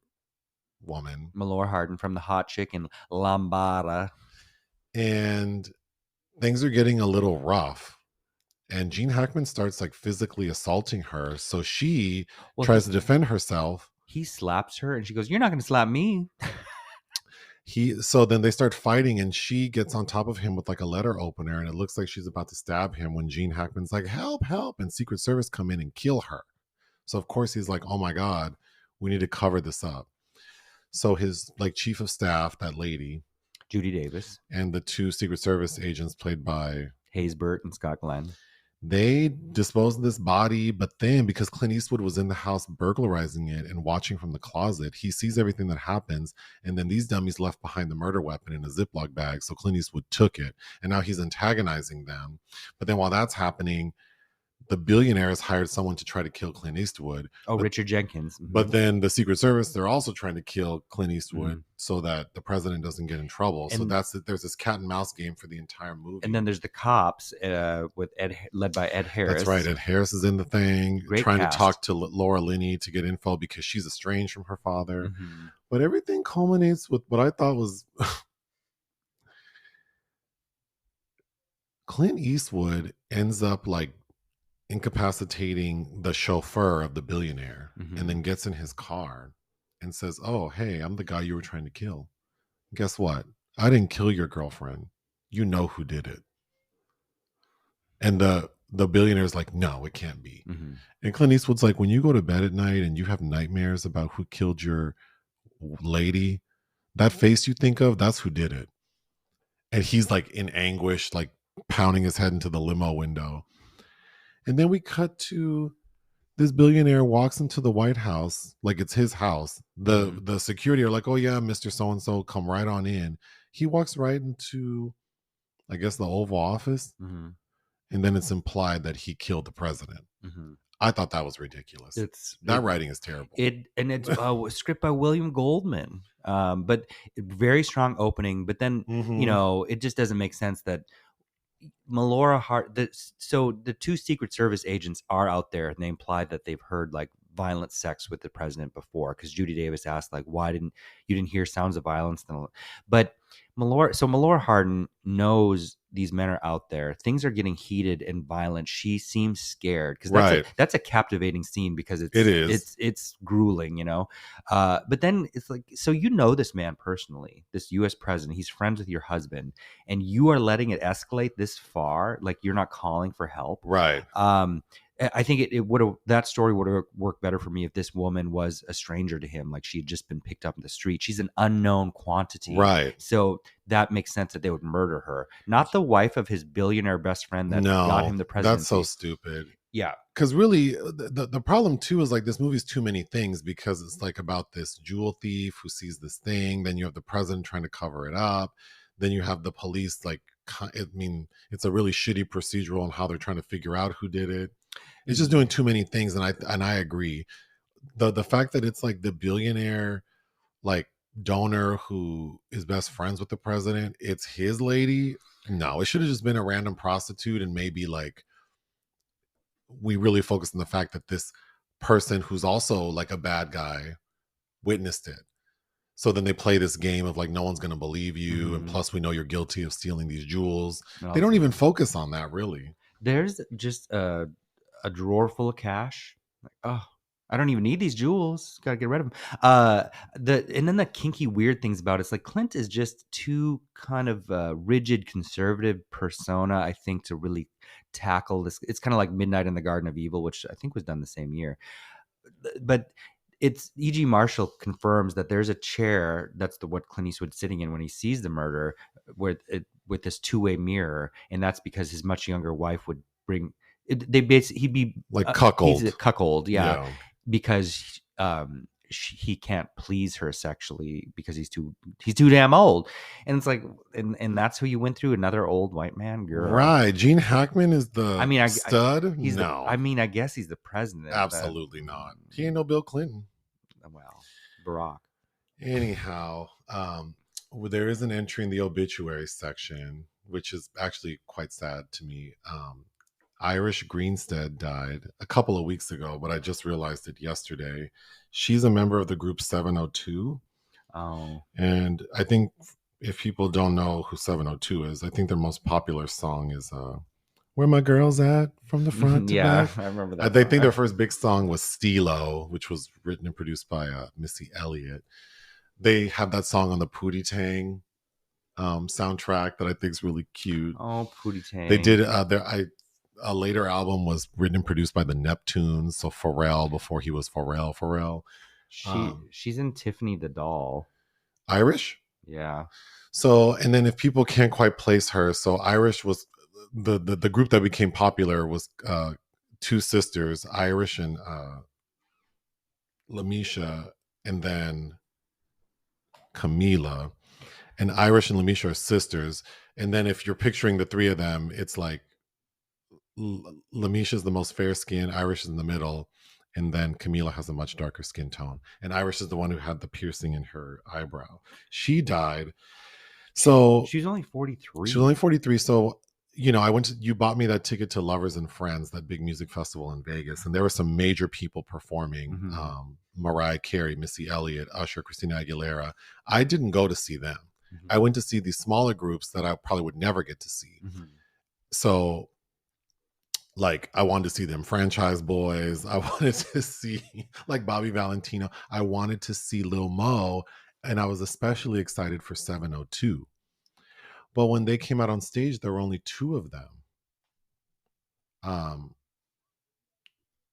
woman. Melora Hardin from The Hot Chick in Lambada. And things are getting a little rough. And Gene Hackman starts like physically assaulting her. So she tries to defend herself. He slaps her and she goes, "You're not going to slap me." So then they start fighting and she gets on top of him with like a letter opener. And it looks like she's about to stab him when Gene Hackman's like, "Help, help." And Secret Service come in and kill her. So of course he's like, "Oh my God, we need to cover this up." So his like chief of staff, that lady, Judy Davis, and the two Secret Service agents played by Haysbert and Scott Glenn, they dispose of this body, but then because Clint Eastwood was in the house burglarizing it and watching from the closet, he sees everything that happens, and then these dummies left behind the murder weapon in a Ziploc bag, so Clint Eastwood took it, and now he's antagonizing them. But then while that's happening, the billionaire has hired someone to try to kill Clint Eastwood. Richard Jenkins. Mm-hmm. But then the Secret Service, they're also trying to kill Clint Eastwood so that the president doesn't get in trouble. So there's this cat and mouse game for the entire movie. And then there's the cops with led by Ed Harris. That's right. Ed Harris is in the thing, trying to talk to Laura Linney to get info because she's estranged from her father. Mm-hmm. But everything culminates with what I thought was Clint Eastwood ends up like incapacitating the chauffeur of the billionaire and then gets in his car and says, "Oh, hey, I'm the guy you were trying to kill. Guess what? I didn't kill your girlfriend. You know who did it." And the billionaire's like, "No, it can't be." Mm-hmm. And Clint Eastwood's like, when you go to bed at night and you have nightmares about who killed your lady, that face you think of, that's who did it. And he's like in anguish, like pounding his head into the limo window. And then we cut to this billionaire walks into the White House like it's his house. The security are like, "Oh yeah, Mr. So-and-so, come right on in." He walks right into I guess, the Oval Office, Hmm. and then it's implied that he killed the president. Hmm. I thought that was ridiculous. It's That writing is terrible. it's a script by William Goldman, but very strong opening. But then Hmm. it just doesn't make sense that Melora Hart. So the two Secret Service agents are out there, and they imply that they've heard like violent sex with the president before. Because Judy Davis asked like, "Why didn't you didn't hear sounds of violence?" But Melora Hardin knows these men are out there. Things are getting heated and violent. She seems scared because Right. that's a captivating scene because It is. it's grueling, But then it's like, so this man personally, this U.S. president. He's friends with your husband, and you are letting it escalate this far. Like you're not calling for help. Right. I think it would have that story would have worked better for me if this woman was a stranger to him, like she had just been picked up in the street. She's an unknown quantity, Right. so that makes sense that they would murder her, not the wife of his billionaire best friend that got No, him the that's so presidency. stupid. Yeah. Because really, the problem too is like this movie's too many things, because it's like about this jewel thief who sees this thing. Then you have the president trying to cover it up. Then you have the police. Like, I mean, it's a really shitty procedural on how they're trying to figure out who did it. It's just doing too many things, and I agree. The fact that it's like the billionaire like donor who is best friends with the president, it's his lady. No, it should have just been a random prostitute, and maybe like we really focused on the fact that this person who's also like a bad guy witnessed it. So then they play this game of like, no one's going to believe you. And Mhm. plus, we know you're guilty of stealing these jewels. They No, don't even focus on that, really. there's just a drawer full of cash. Like, oh, I don't even need these jewels. Got to get rid of them. And then the kinky weird things about it's like Clint is just too kind of rigid conservative persona, I think, to really tackle this. It's kind of like Midnight in the Garden of Evil, which I think was done the same year. But it's E.G. Marshall confirms that there's a chair that's what Clint Eastwood's sitting in when he sees the murder, with this two-way mirror, and that's because his much younger wife would bring. They basically he'd be Like he's a cuckold. cuckold, yeah, Yeah. because he can't please her sexually because he's too damn old, and it's like, and that's who you went through, another old white man, girl. Right. Gene Hackman is I the mean, stud? he's the. No, I mean, I guess he's the president, but absolutely not. He ain't no Bill Clinton. well, Barack. Anyhow, there is an entry in the obituary section, which is actually quite sad to me. Irish Grinstead died a couple of weeks ago, but I just realized it yesterday. She's a member of the group 702. Oh, And I think if people don't know who 702 is, I think their most popular song is Where My Girls At from the front to yeah, back. I remember I that they think their song. first big song was Stilo, which was written and produced by Missy Elliott. They have that song on the Pootie Tang soundtrack that I think is really cute. Oh, Pootie They Tang. did a later album was written and produced by the Neptunes, so Pharrell before he was Pharrell. She's in Tiffany the Doll. Irish. Yeah. So, and then if people can't quite place her, so Irish was the group that became popular was two sisters, Irish and Lamisha, and then Camila. And Irish and Lamisha are sisters. And then if you're picturing the three of them, it's like Lamisha's the most fair skin, Irish is in the middle, and then Camila has a much darker skin tone. And Irish is the one who had the piercing in her eyebrow. She died. So She was only 43. she was only 43. So, you bought me that ticket to Lovers and Friends, that big music festival in Vegas. And there were some major people performing. Mhm. Mariah Carey, Missy Elliott, Usher, Christina Aguilera. I didn't go to see them. Mhm. I went to see these smaller groups that I probably would never get to see. Mhm. So, like, I wanted to see them Franchise Boys. I wanted to see like Bobby Valentino. I wanted to see Lil Mo. And I was especially excited for 702. But when they came out on stage, there were only two of them. Um,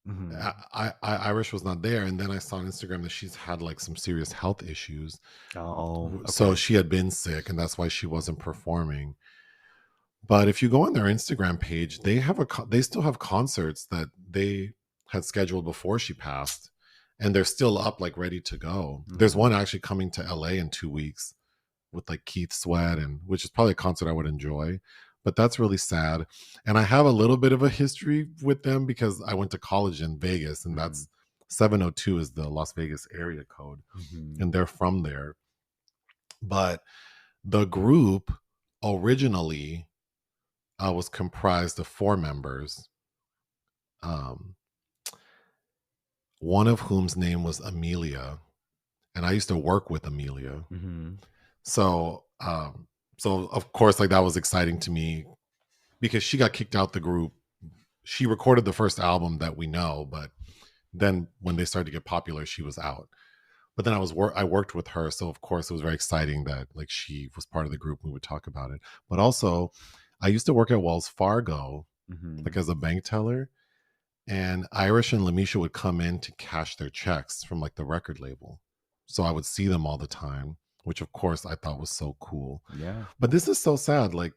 Mhm. Irish was not there, and then I saw on Instagram that she's had like some serious health issues. Oh, So okay. she had been sick, and that's why she wasn't performing. But if you go on their Instagram page, they still have concerts that they had scheduled before she passed, and they're still up, like ready to go. There's Mhm. one actually coming to LA in 2 weeks, with like Keith Sweat, and which is probably a concert I would enjoy. But that's really sad. And I have a little bit of a history with them because I went to college in Vegas, and Mm-hmm. that's 702 is the Las Vegas area code, Mm-hmm. and they're from there. But the group originally was comprised of four members, um, one of whom's name was Amelia, and I used to work with Amelia. Mm-hmm. So, so of course, like that was exciting to me because she got kicked out the group. She recorded the first album that we know, but then when they started to get popular, she was out. But then I worked with her, so of course it was very exciting that like she was part of the group. We would talk about it, but also I used to work at Wells Fargo, Mm-hmm. like as a bank teller, and Irish and Lamisha would come in to cash their checks from like the record label. So I would see them all the time, which of course I thought was so cool. Yeah. But this is so sad. Like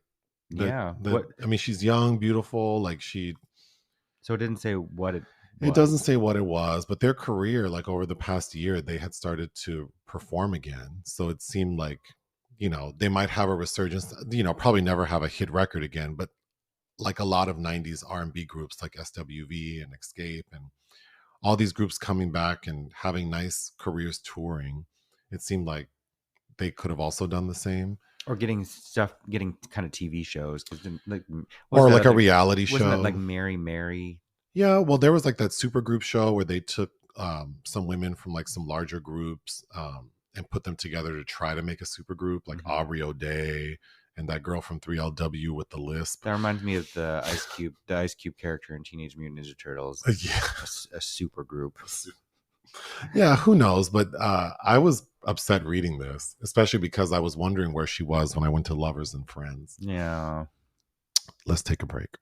Yeah. the What? I mean, she's young, beautiful. Like So it didn't say what it it was. doesn't say what it was, but their career, like over the past year, they had started to perform again. So it seemed like, they might have a resurgence. Probably never have a hit record again, but like a lot of 90s R&B groups like SWV and Escape and all these groups coming back and having nice careers touring, it seemed like they could have also done the same. Or getting kind of TV shows, because like what was Or that like a other? reality Wasn't that like show. Mary Mary? Yeah, well, there was like that super group show where they took some women from like some larger groups and put them together to try to make a super group, like Mm-hmm. Aubrey O'Day and that girl from 3LW with the lisp. That reminds me of the Ice Cube character in Teenage Mutant Ninja Turtles. Yeah. A super group. Yeah, who knows? But I was upset reading this, especially because I was wondering where she was when I went to Lovers and Friends. Yeah. Let's take a break.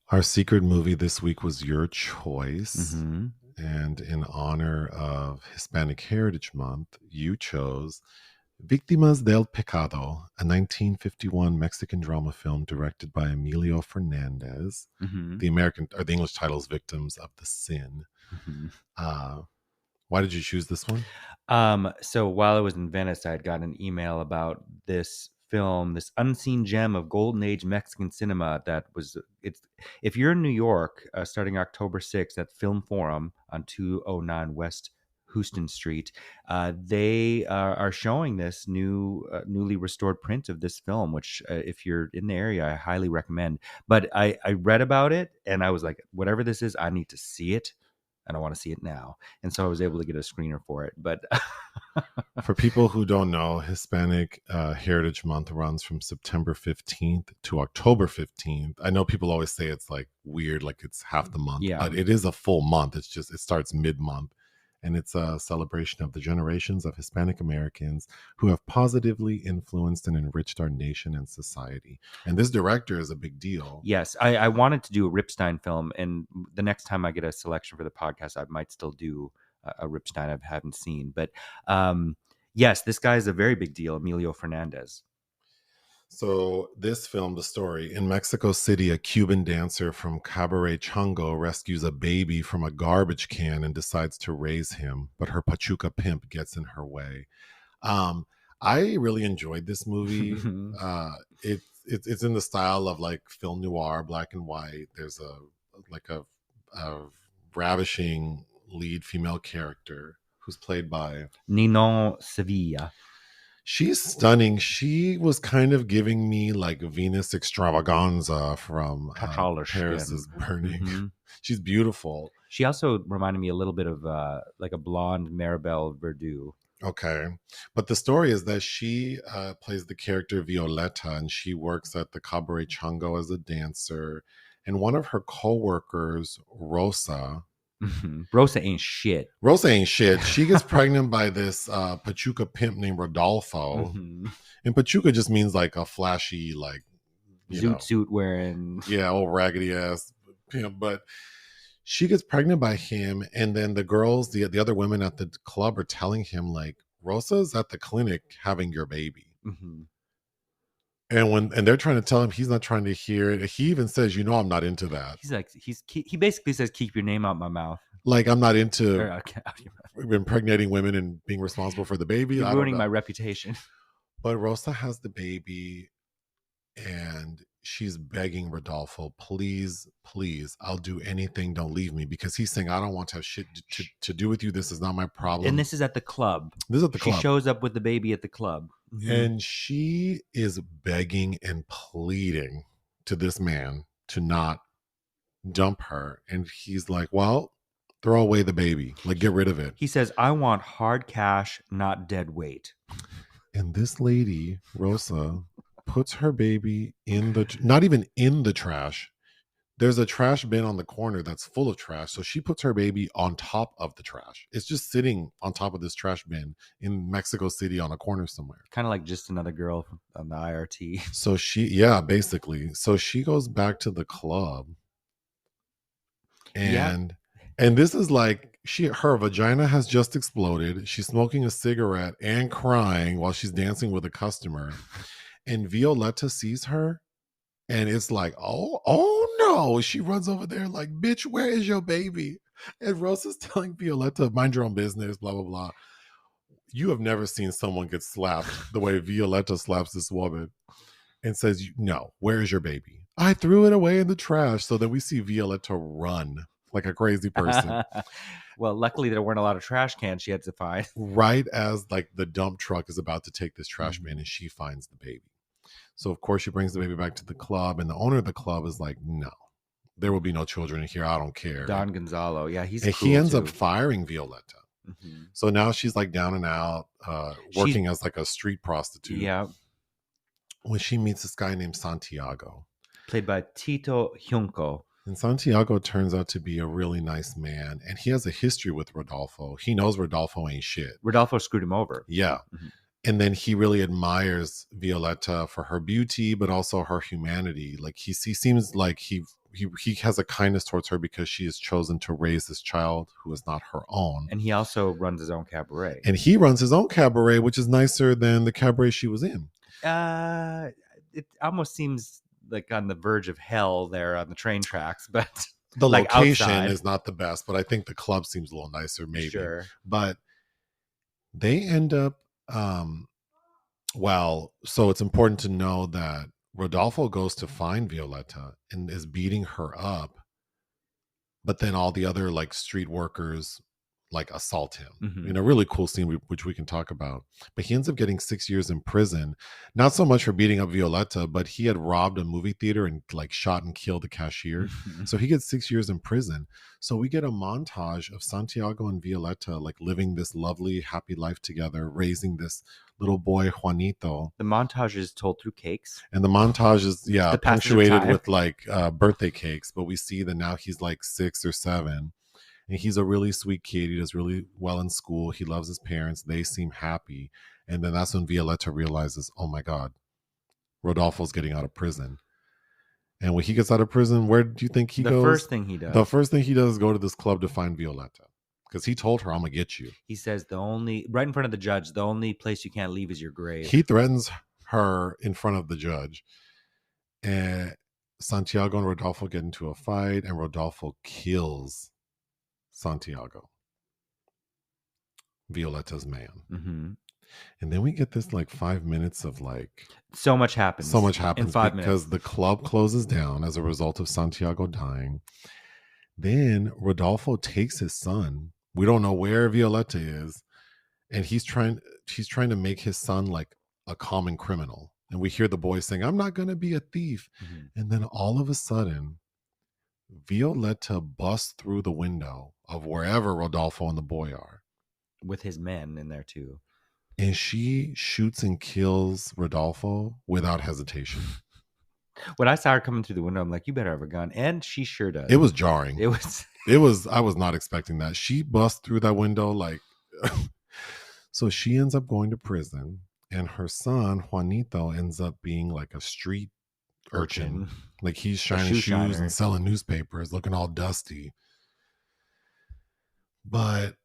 Our secret movie this week was your choice. Mm-hmm. And in honor of Hispanic Heritage Month, you chose Victimas del Pecado, a 1951 Mexican drama film directed by Emilio Fernandez. Mm-hmm. The English title is Victims of the Sin. Mm-hmm. Why did you choose this one? So while I was in Venice, I had gotten an email about this film, this unseen gem of golden age Mexican cinema. If you're in New York, starting October 6th at Film Forum on 209 West Houston Street, they are showing this newly restored print of this film, which if you're in the area, I highly recommend. But I read about it and I was like, whatever this is, I need to see it. And I want to see it now. And so I was able to get a screener for it. But for people who don't know, Hispanic Heritage Month runs from September 15th to October 15th. I know people always say it's like weird, like it's half the month, yeah, but it is a full month. It starts mid-month. And it's a celebration of the generations of Hispanic Americans who have positively influenced and enriched our nation and society. And this director is a big deal. Yes, I wanted to do a Ripstein film, and the next time I get a selection for the podcast, I might still do a Ripstein I haven't seen. But yes, this guy is a very big deal, Emilio Fernandez. So this film, the story, in Mexico City, a Cuban dancer from Cabaret Chango rescues a baby from a garbage can and decides to raise him, but her Pachuca pimp gets in her way. I really enjoyed this movie. It's in the style of like film noir, black and white. There's a ravishing lead female character who's played by Ninon Sevilla. She's stunning. She was kind of giving me like Venus Extravaganza from Paris is Burning. Mm-hmm. She's beautiful. She also reminded me a little bit of like a blonde Maribel Verdú. Okay. But the story is that she plays the character Violeta, and she works at the Cabaret Chango as a dancer. And one of her co-workers, Rosa, Rosa ain't shit. She gets pregnant by this Pachuca pimp named Rodolfo. Mm-hmm. And Pachuca just means like a flashy, like zoot suit wearing. Yeah, old raggedy ass pimp. But she gets pregnant by him, and then the girls, the other women at the club are telling him like, Rosa's at the clinic having your baby. Mm-hmm. And they're trying to tell him, he's not trying to hear it. He even says, I'm not into that. He's like, he basically says, keep your name out my mouth. Like, I'm not into impregnating women and being responsible for the baby. You're ruining my reputation. But Rosa has the baby and she's begging Rodolfo, please, please, I'll do anything. Don't leave me, because he's saying, I don't want to have shit to do with you. This is not my And problem. this is at the club. This is at the She club. shows up with the baby at the club. And she is begging and pleading to this man to not dump her. And he's like, well, throw away the baby. Like, get rid of it. He says, I want hard cash, not dead weight. And this lady, Rosa, puts her baby in the, not even in the trash. There's a trash bin on the corner that's full of trash. So she puts her baby on top of the trash. It's just sitting on top of this trash bin in Mexico City on a corner somewhere. Kind of like Just Another Girl on the IRT. So yeah, basically. So she goes back to the club. And this is like, her vagina has just exploded. She's smoking a cigarette and crying while she's dancing with a customer. And Violetta sees her. And it's like, oh no. She runs over there like, bitch, where is your baby? And Rosa's telling Violetta, mind your own business, blah, blah, blah. You have never seen someone get slapped the way Violetta slaps this woman and says, no, where is your baby? I threw it away in the trash. So then we see Violetta run like a crazy person. Well, luckily there weren't a lot of trash cans she had to find. Right as like the dump truck is about to take this trash bin, and she finds the baby. So, of course, she brings the baby back to the club, and the owner of the club is like, no, there will be no children in here. I don't care. Don Gonzalo. Yeah, he's and cool he ends too. up firing Violetta. So now she's like down and out, working as like a street prostitute. Yeah. When she meets this guy named Santiago. Played by Tito Junco. And Santiago turns out to be a really nice man. And he has a history with Rodolfo. He knows Rodolfo ain't shit. Rodolfo screwed him over. Yeah. And then he really admires Violetta for her beauty, but also her humanity. Like he seems like he has a kindness towards her because she has chosen to raise this child who is not her own. And he also runs his own cabaret. And he runs his own cabaret, which is nicer than the cabaret she was in. It almost seems like on the verge of hell there on the train tracks, but the like location outside is not the best, but I think the club seems a little nicer, maybe. Sure. But they end up so it's important to know that Rodolfo goes to find Violetta and is beating her up, but then all the other like street workers like assault him in a really cool scene, which we can talk about. But he ends up getting 6 years in prison, not so much for beating up Violetta, but he had robbed a movie theater and like shot and killed the cashier. So he gets 6 years in prison. So we get a montage of Santiago and Violetta like living this lovely, happy life together, raising this little boy Juanito. The montage is told through cakes. And the montage is, punctuated with like birthday cakes. But we see that now he's like 6 or 7. And he's a really sweet kid. He does really well in school. He loves his parents. They seem happy. And then that's when Violetta realizes, oh my God, Rodolfo's getting out of prison. And when he gets out of prison, where do you think he goes? The first thing he does. The first thing he does is go to this club to find Violetta. Because he told her, I'm going to get you. He says right in front of the judge, the only place you can't leave is your grave. He threatens her in front of the judge. And Santiago and Rodolfo get into a fight, and Rodolfo kills Santiago, Violetta's man. And then we get this like 5 minutes of like so much happens in 5 minutes because the club closes down as a result of Santiago dying. Then Rodolfo takes his son. We don't know where Violetta is, and he's trying to make his son like a common criminal. And we hear the boy saying, I'm not going to be a thief. And then all of a sudden Violetta busts through the window of wherever Rodolfo and the boy are. With his men in there too. And she shoots and kills Rodolfo without hesitation. When I saw her coming through the window, I'm like, you better have a gun. And she sure does. It was jarring. It was. I was not expecting that. She busts through that window like... So she ends up going to prison. And her son, Juanito, ends up being like a street urchin. Like he's shining shoes and selling newspapers, looking all dusty. But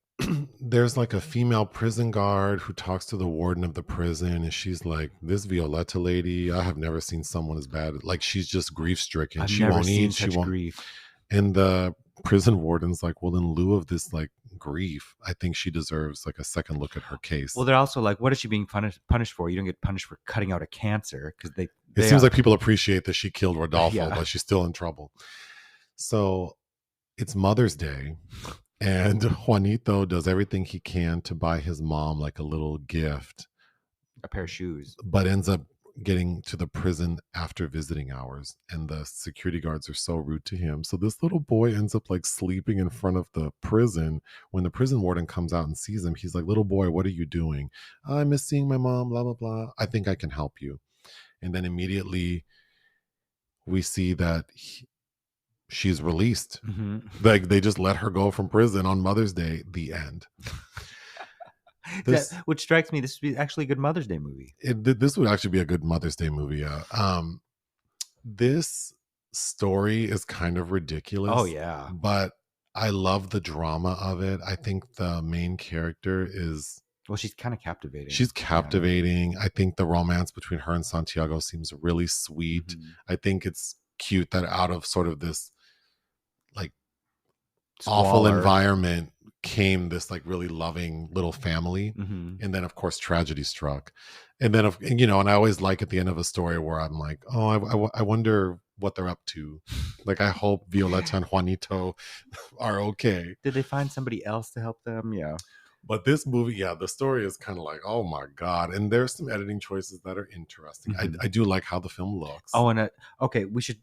there's like a female prison guard who talks to the warden of the prison, and she's like, this Violetta lady, I have never seen someone as bad. Like she's just grief stricken. She won't eat. She won't. Grief. And the prison warden's like, well, in lieu of this like grief, I think she deserves like a second look at her case. Well, they're also like, what is she being punished for? You don't get punished for cutting out a cancer, because It they seems are. like people appreciate that she killed Rodolfo, Yeah. but she's still in trouble. So it's Mother's Day, and Juanito does everything he can to buy his mom like a little gift, A pair of shoes. but ends up getting to the prison after visiting hours, and the security guards are so rude to him. So this little boy ends up like sleeping in front of the prison. When the prison warden comes out and sees him, he's like, little boy, what are you doing? I miss seeing my mom, blah blah blah, I think I can help you. And then immediately we see that she's released. Mm-hmm. Like they just let her go from prison on Mother's Day. The end. This Which strikes me, this would be actually a good Mother's Day movie. this would actually be a good Mother's Day movie. This story is kind of ridiculous. Oh yeah. But I love the drama of it. I think the main character is, well, she's kind of captivating. She's captivating. Yeah. I think the romance between her and Santiago seems really sweet. Mm-hmm. I think it's cute that out of sort of this like awful environment came this like really loving little family. Mm-hmm. And then of course tragedy struck. And then and I always like at the end of a story where I'm like, oh, I wonder what they're up to. Like I hope Violetta and Juanito are okay. Did they find somebody else to help them? Yeah. But this movie, yeah, the story is kind of like, oh my God. And there's some editing choices that are interesting. Mm-hmm. I do like how the film looks. Oh, and okay, we should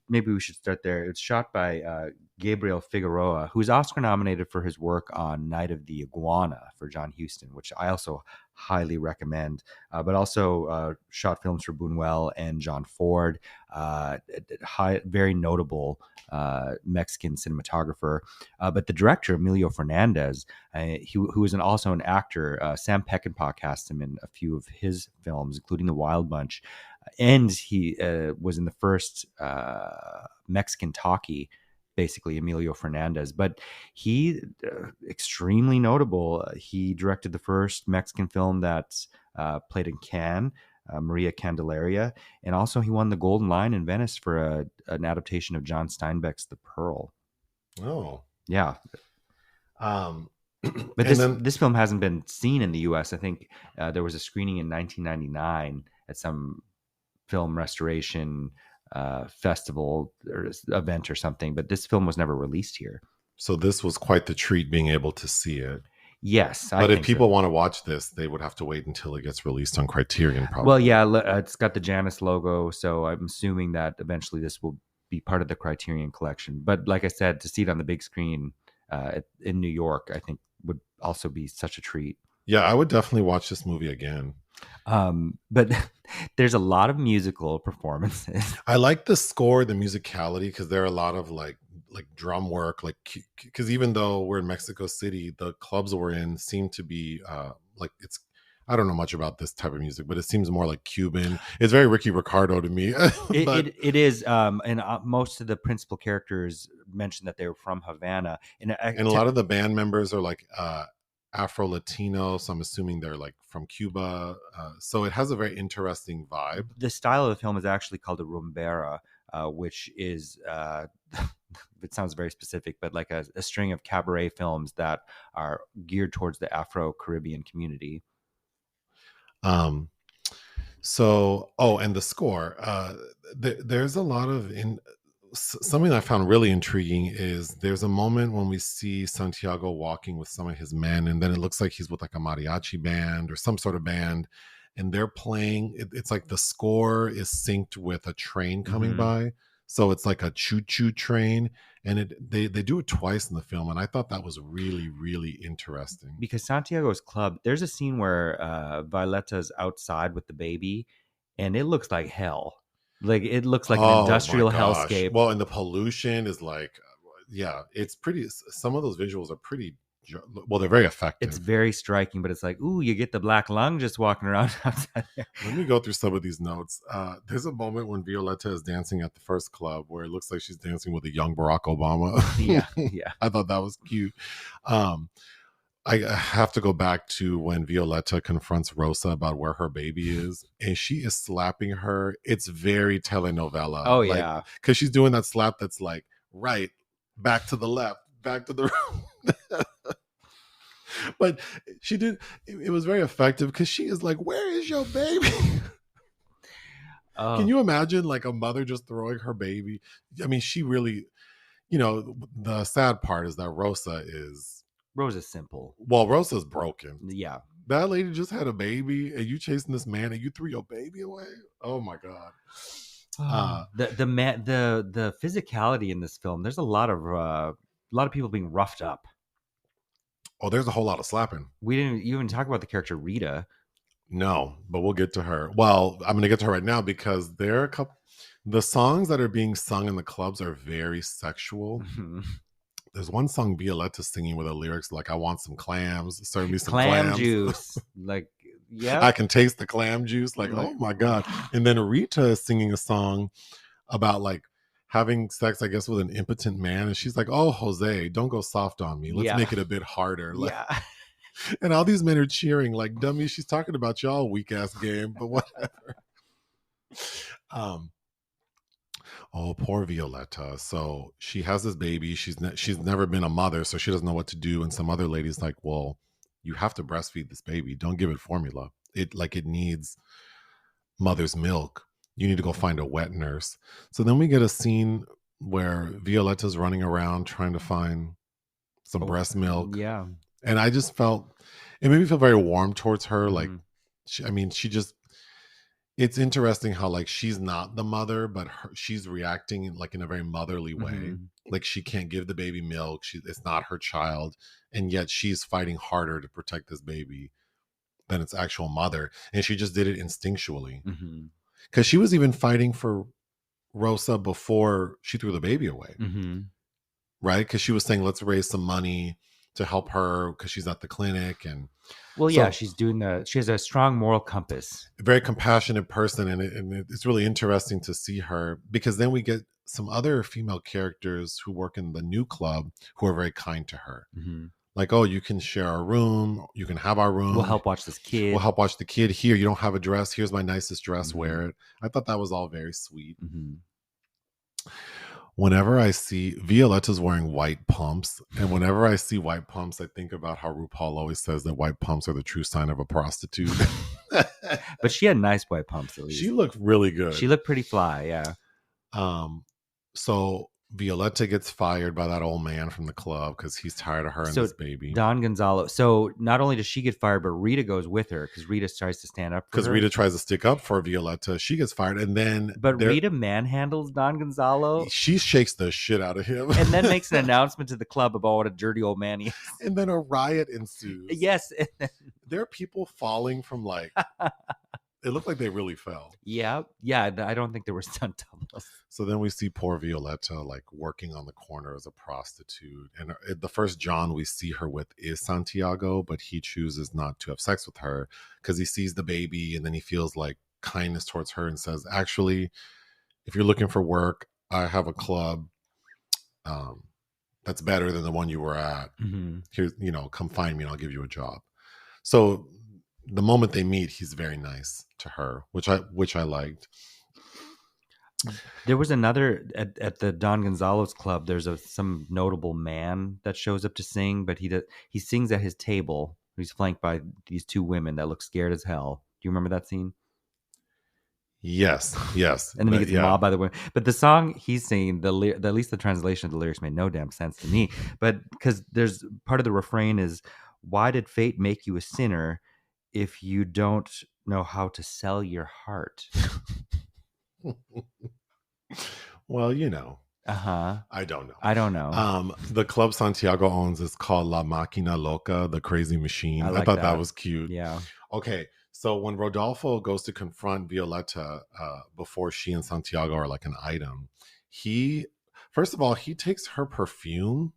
start there. It's shot by Gabriel Figueroa, who's Oscar nominated for his work on Night of the Iguana for John Huston, which I also highly recommend, but also shot films for Buñuel and John Ford, very notable Mexican cinematographer. But the director, Emilio Fernandez, who is also an actor, Sam Peckinpah cast him in a few of his films, including The Wild Bunch. And he was in the first Mexican talkie, basically Emilio Fernandez, but he extremely notable. He directed the first Mexican film that's played in Cannes, Maria Candelaria, and also he won the Golden Lion in Venice for an adaptation of John Steinbeck's The Pearl. Oh, yeah. But this film hasn't been seen in the U.S. I think there was a screening in 1999 at some film restoration festival or event or something, but this film was never released here. So this was quite the treat being able to see it. Yes. But if people want to watch this, they would have to wait until it gets released on Criterion, probably. Well, yeah, it's got the Janus logo, so I'm assuming that eventually this will be part of the Criterion collection. But like I said, to see it on the big screen in New York, I think would also be such a treat. Yeah, I would definitely watch this movie again. But there's a lot of musical performances. I like the score, the musicality, because there are a lot of like drum work, like because even though we're in Mexico City, the clubs we're in seem to be like it's. I don't know much about this type of music, but it seems more like Cuban. It's very Ricky Ricardo to me. It is, and most of the principal characters mentioned that they were from Havana, and a lot of the band members are like Afro-Latino, so I'm assuming they're like from Cuba. So it has a very interesting vibe. The style of the film is actually called a rumbera, which is, it sounds very specific, but like a string of cabaret films that are geared towards the Afro-Caribbean community. And the score. There's a lot of something I found really intriguing is there's a moment when we see Santiago walking with some of his men, and then it looks like he's with like a mariachi band or some sort of band, and they're playing. It's like the score is synced with a train coming by. So it's like a choo-choo train, and they do it twice in the film, and I thought that was really, really interesting. Because Santiago's club, there's a scene where Violetta's outside with the baby, and it looks like hell. Like it looks like an industrial hellscape. Well, and the pollution is like, yeah, it's pretty. Some of those visuals are pretty. Well, they're very effective. It's very striking, but it's like, ooh, you get the black lung just walking around outside there. Let me go through some of these notes. There's a moment when Violetta is dancing at the first club where it looks like she's dancing with a young Barack Obama. Yeah. I thought that was cute. I have to go back to when Violetta confronts Rosa about where her baby is, and she is slapping her. It's very telenovela. Oh, yeah. Because she's doing that slap that's like, right, back to the left, back to the room. But she did. It was very effective because she is like, "Where is your baby?" Can Oh, you imagine like a mother just throwing her baby? I mean, she really, the sad part is that Rosa is, Rose is simple. well, Rosa's broken. Yeah. That lady just had a baby and you chasing this man and you threw your baby away. Oh my God. The physicality in this film. There's a lot of people being roughed up. Oh, there's a whole lot of slapping. We didn't even talk about the character Rita. No, but we'll get to her. Well, I'm going to get to her right now because there are a couple. The songs that are being sung in the clubs are very sexual. There's one song Violetta singing with the lyrics like, "I want some clams, serve me some Clam clams." juice. Like, yeah. I can taste the clam juice. Like, oh my God. And then Rita is singing a song about like having sex, I guess, with an impotent man. And she's like, "Oh, Jose, don't go soft on me. Let's make it a bit harder." Like, Yeah. and all these men are cheering, like, "Dummy, she's talking about y'all weak ass game," but whatever. Oh, poor Violetta. So she has this baby. She's never been a mother, so she doesn't know what to do. And some other lady's like, "Well, you have to breastfeed this baby. Don't give it formula. It needs mother's milk. You need to go find a wet nurse." So then we get a scene where Violetta's running around trying to find some breast milk. Yeah. And I just felt, it made me feel very warm towards her. Like, Mhm. she just, it's interesting how like she's not the mother, but she's reacting like in a very motherly way. Mhm. Like she can't give the baby milk. It's not her child. And yet she's fighting harder to protect this baby than its actual mother. And she just did it instinctually. Mhm. Because she was even fighting for Rosa before she threw the baby away. Mhm. Right? Because she was saying, let's raise some money to help her because she's at the clinic. And Well, so, yeah, she has a strong moral compass. a very compassionate person. And it's really interesting to see her because then we get some other female characters who work in the new club who are very kind to her. Mm-hmm. Like, "Oh, you can share our room. You can have our room. We'll help watch this kid. We'll help watch the kid. Here, you don't have a dress. Here's my nicest dress. Mm-hmm. Wear it." I thought that was all very sweet. Mm-hmm. Whenever I see Violetta's wearing white pumps, and whenever I see white pumps, I think about how RuPaul always says that white pumps are the true sign of a prostitute. But she had nice white pumps at least. She looked really good. She looked pretty fly, yeah. So Violetta gets fired by that old man from the club because he's tired of her and this baby. Don Gonzalo. So not only does she get fired, but Rita goes with her because Rita tries to stand up for her. Because Rita tries to stick up for Violetta. She gets fired. And then... But Rita manhandles Don Gonzalo. She shakes the shit out of him. And then makes an announcement to the club about what a dirty old man he is. And then a riot ensues. Yes. There are people falling from like... It looked like they really fell. Yeah. I don't think there were stunt doubles. So then we see poor Violetta like working on the corner as a prostitute. And the first John we see her with is Santiago, but he chooses not to have sex with her because he sees the baby and then he feels like kindness towards her and says, "Actually, if you're looking for work, I have a club that's better than the one you were at. Mm-hmm. Here's, come find me and I'll give you a job." So the moment they meet, he's very nice to her, which I liked. There was another at the Don Gonzalo's club. There's some notable man that shows up to sing, but he sings at his table. He's flanked by these two women that look scared as hell. Do you remember that scene? Yes. And then he gets mobbed by the women. But the song he's singing, at least the translation of the lyrics made no damn sense to me. But because there's part of the refrain is, "Why did fate make you a sinner if you don't know how to sell your heart?" Well, I don't know. The club Santiago owns is called La Máquina Loca, the crazy machine. I thought that was cute. Yeah. Okay, so when Rodolfo goes to confront Violetta before she and Santiago are like an item, first of all, he takes her perfume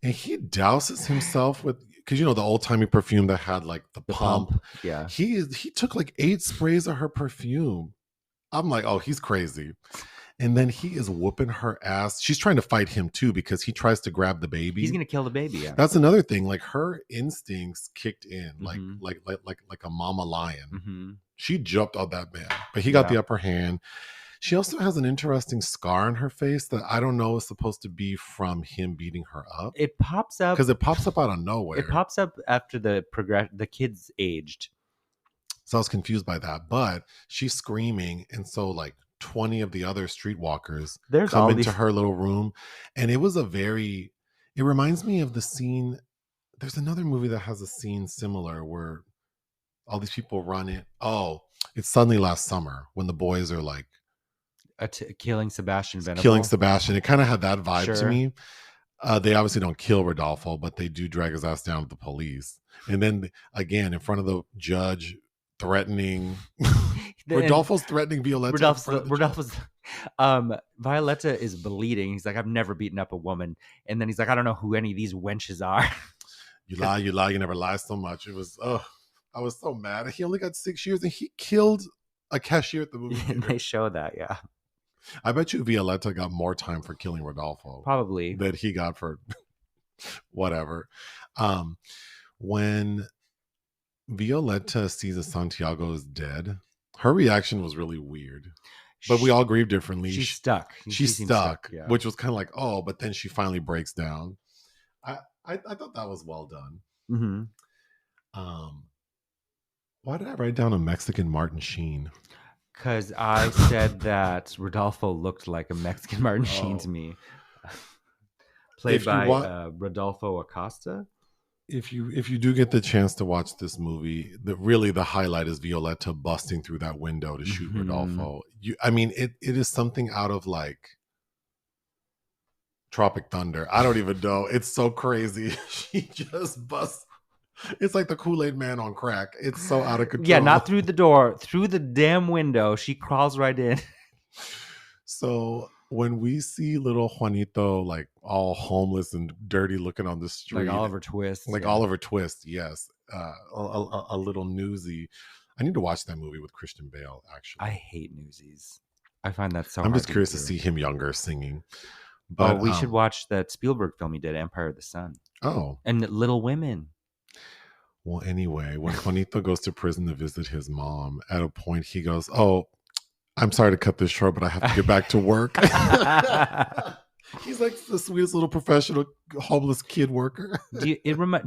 and he douses himself with, because the old-timey perfume that had like the pump. Yeah. He took like 8 sprays of her perfume. I'm like, oh, he's crazy. And then he is whooping her ass. She's trying to fight him too because he tries to grab the baby. He's gonna kill the baby. Yeah. That's another thing. Like her instincts kicked in, Mm-hmm. like a mama lion. Mm-hmm. She jumped on that man, but he got the upper hand. She also has an interesting scar on her face that I don't know is supposed to be from him beating her up It pops up. because it pops up out of It nowhere. pops up after the kids aged. So I was confused by that. But she's screaming, and so like 20 of the other streetwalkers There's come all into these. her little room, and it reminds me of the scene. There's another movie that has a scene similar where all these people run it. Oh, it's Suddenly Last Summer when the boys are like Killing Sebastian killing Venable. Sebastian. It kind of had that vibe to Sure. me. They obviously don't kill Rodolfo, but they do drag his ass down to the police. And then again, in front of the judge, threatening And Rodolfo's threatening Violetta in front of the judge. Rodolfo's Violetta is bleeding. He's like, I've never beaten up a woman. And then he's like, I don't know who any of these wenches are. You lie, you never lie so much. It was I was so mad. He only got 6 years and he killed a cashier at the movie And theater. they show that, yeah. I bet you Violetta got more time for killing Rodolfo Probably. than he got for whatever. When Violetta sees that Santiago is dead, her reaction was really weird. But we all grieve differently. She's stuck. She's seems stuck, yeah. which was kind of like, oh, but then she finally breaks down. I thought that was well done. Mm-hmm. Why did I write down a Mexican Martin Sheen? Because I said that Rodolfo looked like a Mexican Martin Sheen to me. Played by Rodolfo Acosta. If you do get the chance to watch this movie, the highlight is Violetta busting through that window to shoot Rodolfo. It is something out of like Tropic Thunder. I don't even know. It's so crazy. She just busts. It's like the Kool-Aid man on crack. It's so out of control. Yeah, not through the door, through the damn window. She crawls right in. So when we see little Juanito like all homeless and dirty looking on the street, like Oliver Twist, yes, a little newsy. I need to watch that movie with Christian Bale. Actually, I hate newsies. I find that so. I'm just curious to see him younger singing. But we should watch that Spielberg film he did, Empire of the Sun. Oh, and Little Women. Well, anyway, when Juanito goes to prison to visit his mom, at a point he goes, "Oh, I'm sorry to cut this short, but I have to get back to work." He's like the sweetest little professional homeless kid worker. Do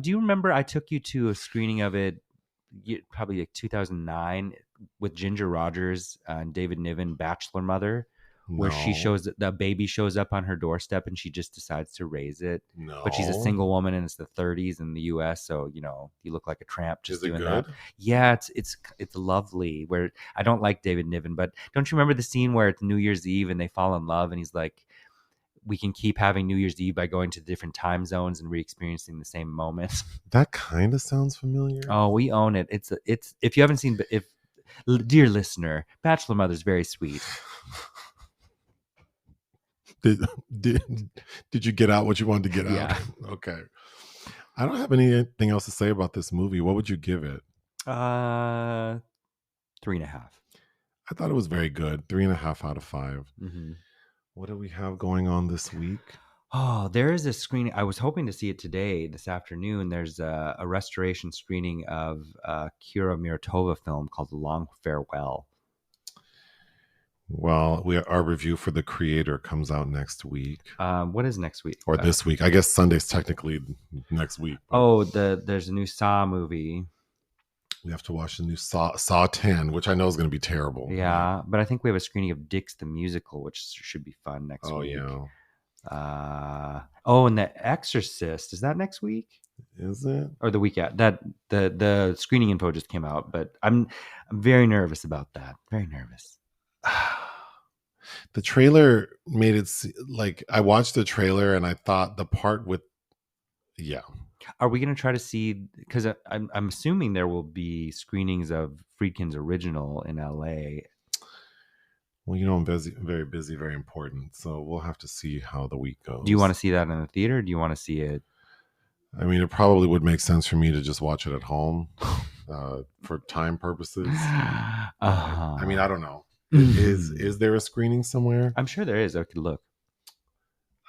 you remember I took you to a screening of it, probably like 2009, with Ginger Rogers and David Niven, Bachelor Mother, where the baby shows up on her doorstep and she just decides to raise it. No. But she's a single woman and it's the 30s in the US, so you look like a tramp just doing good? that. Yeah, it's lovely. Where I don't like David Niven, but don't you remember the scene where it's New Year's Eve and they fall in love and he's like, we can keep having New Year's Eve by going to different time zones and re-experiencing the same moments. That kind of sounds familiar. Oh, we own it. It's if you haven't seen, dear listener, Bachelor Mother's very sweet. Did you get out what you wanted to get out? Yeah. Okay. I don't have anything else to say about this movie. What would you give it? 3.5. I thought it was very good. 3.5 out of 5. Mm-hmm. What do we have going on this week? Oh, there is a screening. I was hoping to see it this afternoon. There's a restoration screening of a Kira Miratova film called The Long Farewell. Well, our review for The Creator comes out next week. What is next week? Or this week. I guess Sunday's technically next week. Oh, there's a new Saw movie. We have to watch the new Saw 10, which I know is going to be terrible. Yeah, but I think we have a screening of Dix the Musical, which should be fun next week. Oh, yeah. And The Exorcist. Is that next week? Is it? Or the week that the screening info just came out, but I'm very nervous about that. Very nervous. The trailer made it like I watched the trailer and I thought the part with Are we going to try to see, because I'm assuming there will be screenings of Friedkin's original in LA. Well, I'm busy, very busy, very important. So we'll have to see how the week goes. Do you want to see that in the theater? Or do you want to see it? I mean, it probably would make sense for me to just watch it at home for time purposes. I mean, I don't know. Is there a screening somewhere? I'm sure there is. I could look.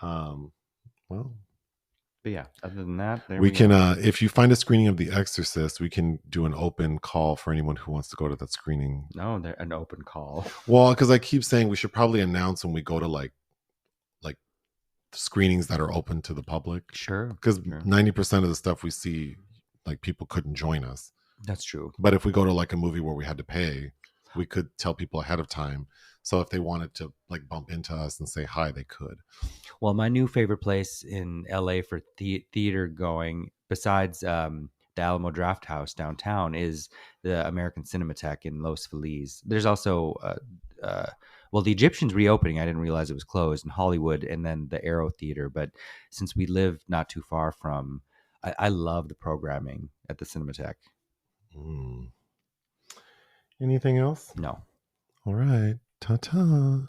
Well, But yeah, other than that, there We we can, go. if you find a screening of The Exorcist, we can do an open call for anyone who wants to go to that screening. No, they're an open call. Well, because I keep saying we should probably announce when we go to like screenings that are open to the public, Sure, because sure. 90% of the stuff we see, like people couldn't join us. That's true. But if we go to like a movie where we had to pay, we could tell people ahead of time. So if they wanted to like bump into us and say hi, they could. Well, my new favorite place in LA for theater going, besides the Alamo Draft House downtown, is the American Cinematheque in Los Feliz. There's also, well, the Egyptian's reopening. I didn't realize it was closed in Hollywood, and then the Arrow Theater. But since we live not too far from, I love the programming at the Cinematheque. Mm. Anything else? No. All right. Ta-ta.